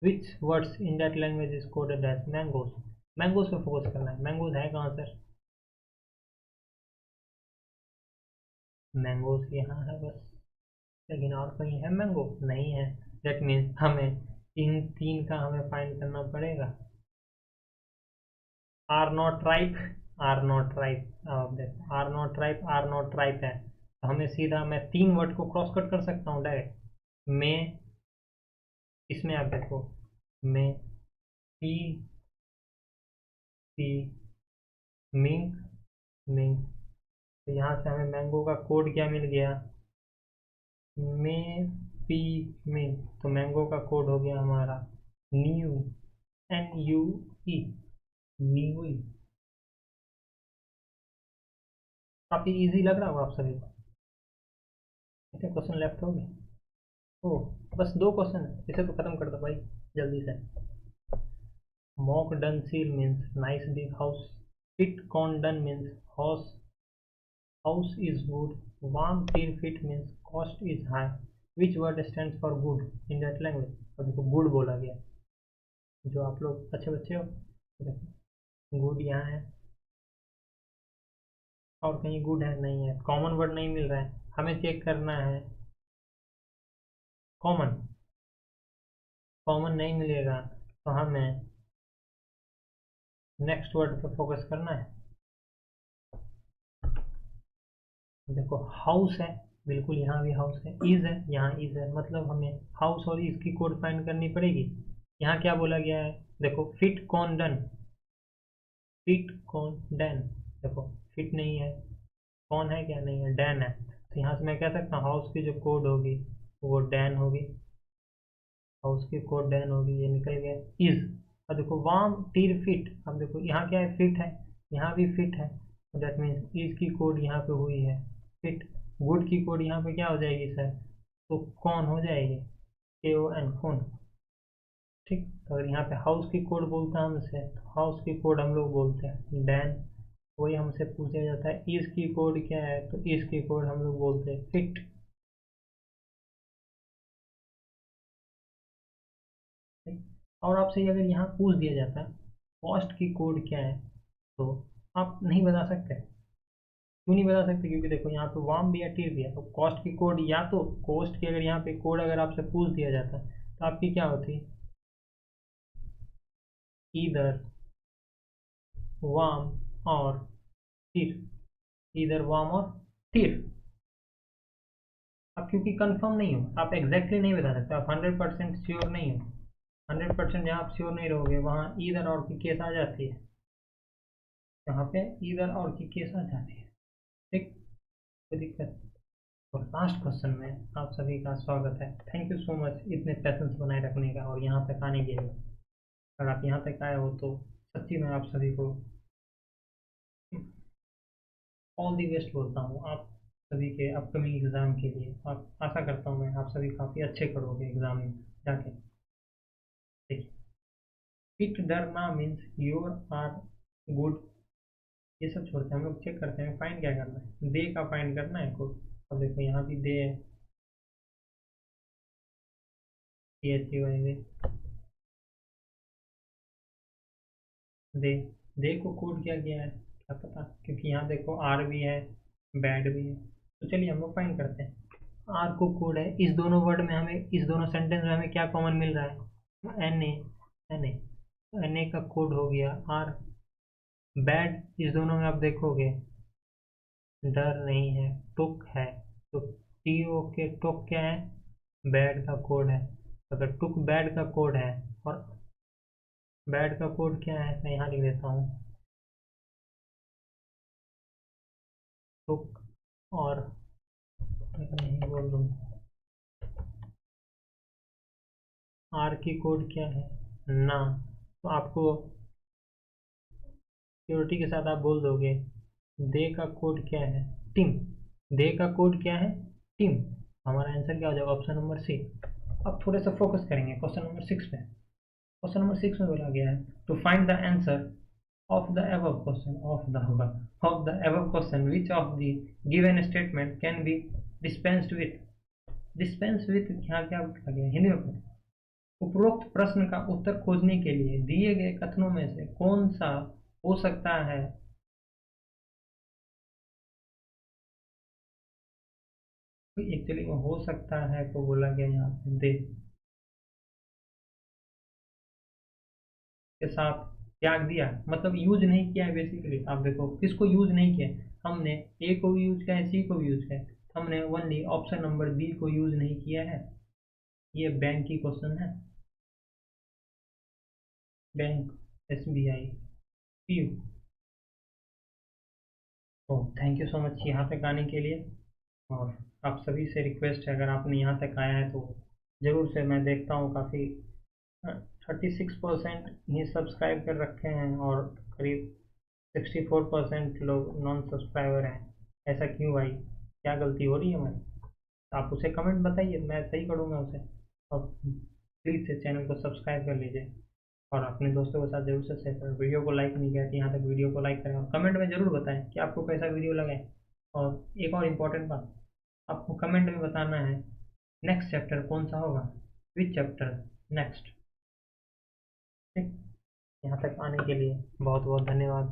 Which words in that language is coded as mangoes. Mangoes पे फोकस करना है। मैंगोज है कहाँ सर? मैंगोज यहाँ है बस, लेकिन और कहीं है मैंगो? नहीं है। दैट मीन्स हमें इन तीन का हमें फाइंड करना पड़ेगा। Are not ripe, are not ripe, are not ripe, are not ripe है तो हमें सीधा, मैं तीन वर्ड को क्रॉस कट कर सकता हूँ डायरेक्ट। मैं, इसमें आप देखो, मैं, पी, पी, मिंक, मिंक। तो यहाँ से हमें मैंगो का कोड क्या मिल गया? में, पी, मिंक। तो मैंगो का कोड हो गया हमारा न्यू, NUE, न्यू। काफी इजी लग रहा होगा आप सभी को। कितने क्वेश्चन लेफ्ट हो गए? ओ, बस दो क्वेश्चन है, इसे तो खत्म कर दो भाई जल्दी से। Mock done seal means nice big house. Fit cone done means house, house is good. Warm teen fit means cost is high. Which word stands for good in that language? और देखो गुड बोला गया, जो आप लोग अच्छे बच्चे हो, देखो गुड यहाँ है, और कहीं गुड है? नहीं है। कॉमन वर्ड नहीं मिल रहा है, हमें चेक करना है कॉमन। कॉमन नहीं मिलेगा तो हमें नेक्स्ट वर्ड पे फोकस करना है। देखो हाउस है, बिल्कुल यहाँ भी हाउस है। इज है, यहाँ इज है, मतलब हमें हाउस और इज की कोड फाइंड करनी पड़ेगी। यहाँ क्या बोला गया है? देखो फिट कॉन डन, फिट कॉन डैन। देखो फिट नहीं है, कौन है क्या? नहीं है, डैन है। तो यहाँ से मैं कह सकता हूँ हाउस की जो कोड होगी वो डैन होगी, हाउस की कोड डैन होगी। ये निकल गया इज। अब देखो वार्म टीर फिट, अब देखो यहाँ क्या है? फिट है, यहाँ भी फिट है। दैट मीन्स इज की कोड यहाँ पे हुई है फिट। गुड की कोड यहाँ पे क्या हो जाएगी सर? तो कौन हो जाएगी, KON, कौन। ठीक। तो अगर यहाँ पे हाउस की कोड बोलता है हमसे, तो हाउस की कोड हम लोग बोलते हैं डैन। वही हमसे पूछा जाता है इज की कोड क्या है, तो इज की कोड हम लोग बोलते हैं फिट। और आपसे अगर यहाँ पूछ दिया जाता है कॉस्ट की कोड क्या है, तो आप नहीं बता सकते। क्यों नहीं बता सकते? क्योंकि देखो यहाँ पे वार्म भी है, टीर भी है। तो कॉस्ट की कोड, या तो कॉस्ट की अगर यहाँ पे कोड अगर आपसे पूछ दिया जाता तो आपकी क्या होती? इधर वार्म और टीर, इधर वार्म और टीर। आप क्योंकि कंफर्म नहीं हो, आप एग्जैक्टली नहीं बता सकते, आप 100% श्योर नहीं हो। 100% जहाँ आप श्योर नहीं रहोगे वहाँ इधर और की केस आ जाती है, यहाँ पे इधर और की केस आ जाती है। ठीक, कोई दिक्कत? और लास्ट क्वेश्चन में आप सभी का स्वागत है। थैंक यू सो मच इतने पैसेंस बनाए रखने का और यहाँ तक आने के लिए। अगर आप यहाँ तक आए हो तो सच्ची में आप सभी को ऑल दी बेस्ट बोलता हूँ। आप सभी के अपकमिंग एग्ज़ाम के लिए आप, आशा करता हूँ मैं, आप सभी काफ़ी अच्छे करोगे एग्ज़ाम में जाके। देखिए, इट डरना मीन्स योर आर गुड। ये सब छोड़ते हैं, हम लोग चेक करते हैं फाइंड क्या करना है। दे का फाइंड करना है कोड। अब देखो यहाँ भी दे है, THEY, दे। दे को कोड क्या किया है क्या पता, क्योंकि यहाँ देखो आर भी है, बैड भी है। तो चलिए हम लोग फाइंड करते हैं। आर को कोड है, इस दोनों वर्ड में हमें, इस दोनों सेंटेंस में हमें क्या कॉमन मिल रहा है? NA, NA। NA का कोड हो गया आर। बैड, इस दोनों में आप देखोगे डर नहीं है, टुक है। तो TOK, टुक क्या है? बैड का कोड है। अगर टुक बैड का कोड है, और बैड का कोड क्या है मैं यहाँ लिख देता हूँ, टुक। और नहीं बोल दूँ, आर की कोड क्या है? ना। तो आपको सिक्योरिटी के साथ आप बोल दोगे दे का कोड क्या है? टिंग। दे का कोड क्या है? टीम। हमारा आंसर क्या हो जाएगा? Option number C. अब थोड़े से फोकस करेंगे क्वेश्चन नंबर 6 पे। क्वेश्चन नंबर 6 में बोला गया है to find the answer of the above question which of the given statement can be dispensed with। Dispense with क्या क्या लिखा गया हिंदी में? उपरोक्त प्रश्न का उत्तर खोजने के लिए दिए गए कथनों में से कौन सा हो सकता है? एक्चुअली में हो सकता है तो बोला गया यहाँ पे दे के साथ त्याग दिया, मतलब यूज नहीं किया है। बेसिकली आप देखो किसको यूज नहीं किया है? हमने ए को भी यूज किया है, सी को भी यूज किया है, हमने ओनली ऑप्शन नंबर बी को यूज नहीं किया है। ये बैंक की क्वेश्चन है। Bank, SBI, PU। तो थैंक यू सो मच यहाँ तक आने के लिए। और आप सभी से रिक्वेस्ट है, अगर आपने यहाँ तक आया है तो ज़रूर से, मैं देखता हूँ काफ़ी 36% ही सब्सक्राइब कर रखे हैं और करीब 64% लोग नॉन सब्सक्राइबर हैं। ऐसा क्यों भाई? क्या गलती हो रही है हमारी? आप उसे कमेंट बताइए, मैं सही करूँगा उसे। और प्लीज़ से चैनल को सब्सक्राइब कर लीजिए और अपने दोस्तों के साथ जरूर से शेयर करें। वीडियो को लाइक नहीं किया कि यहाँ तक वीडियो को लाइक करें और कमेंट में ज़रूर बताएं कि आपको कैसा वीडियो लगा है। और एक और इम्पोर्टेंट बात, आपको कमेंट में बताना है नेक्स्ट चैप्टर कौन सा होगा, विच चैप्टर नेक्स्ट। ठीक, यहाँ तक आने के लिए बहुत बहुत धन्यवाद।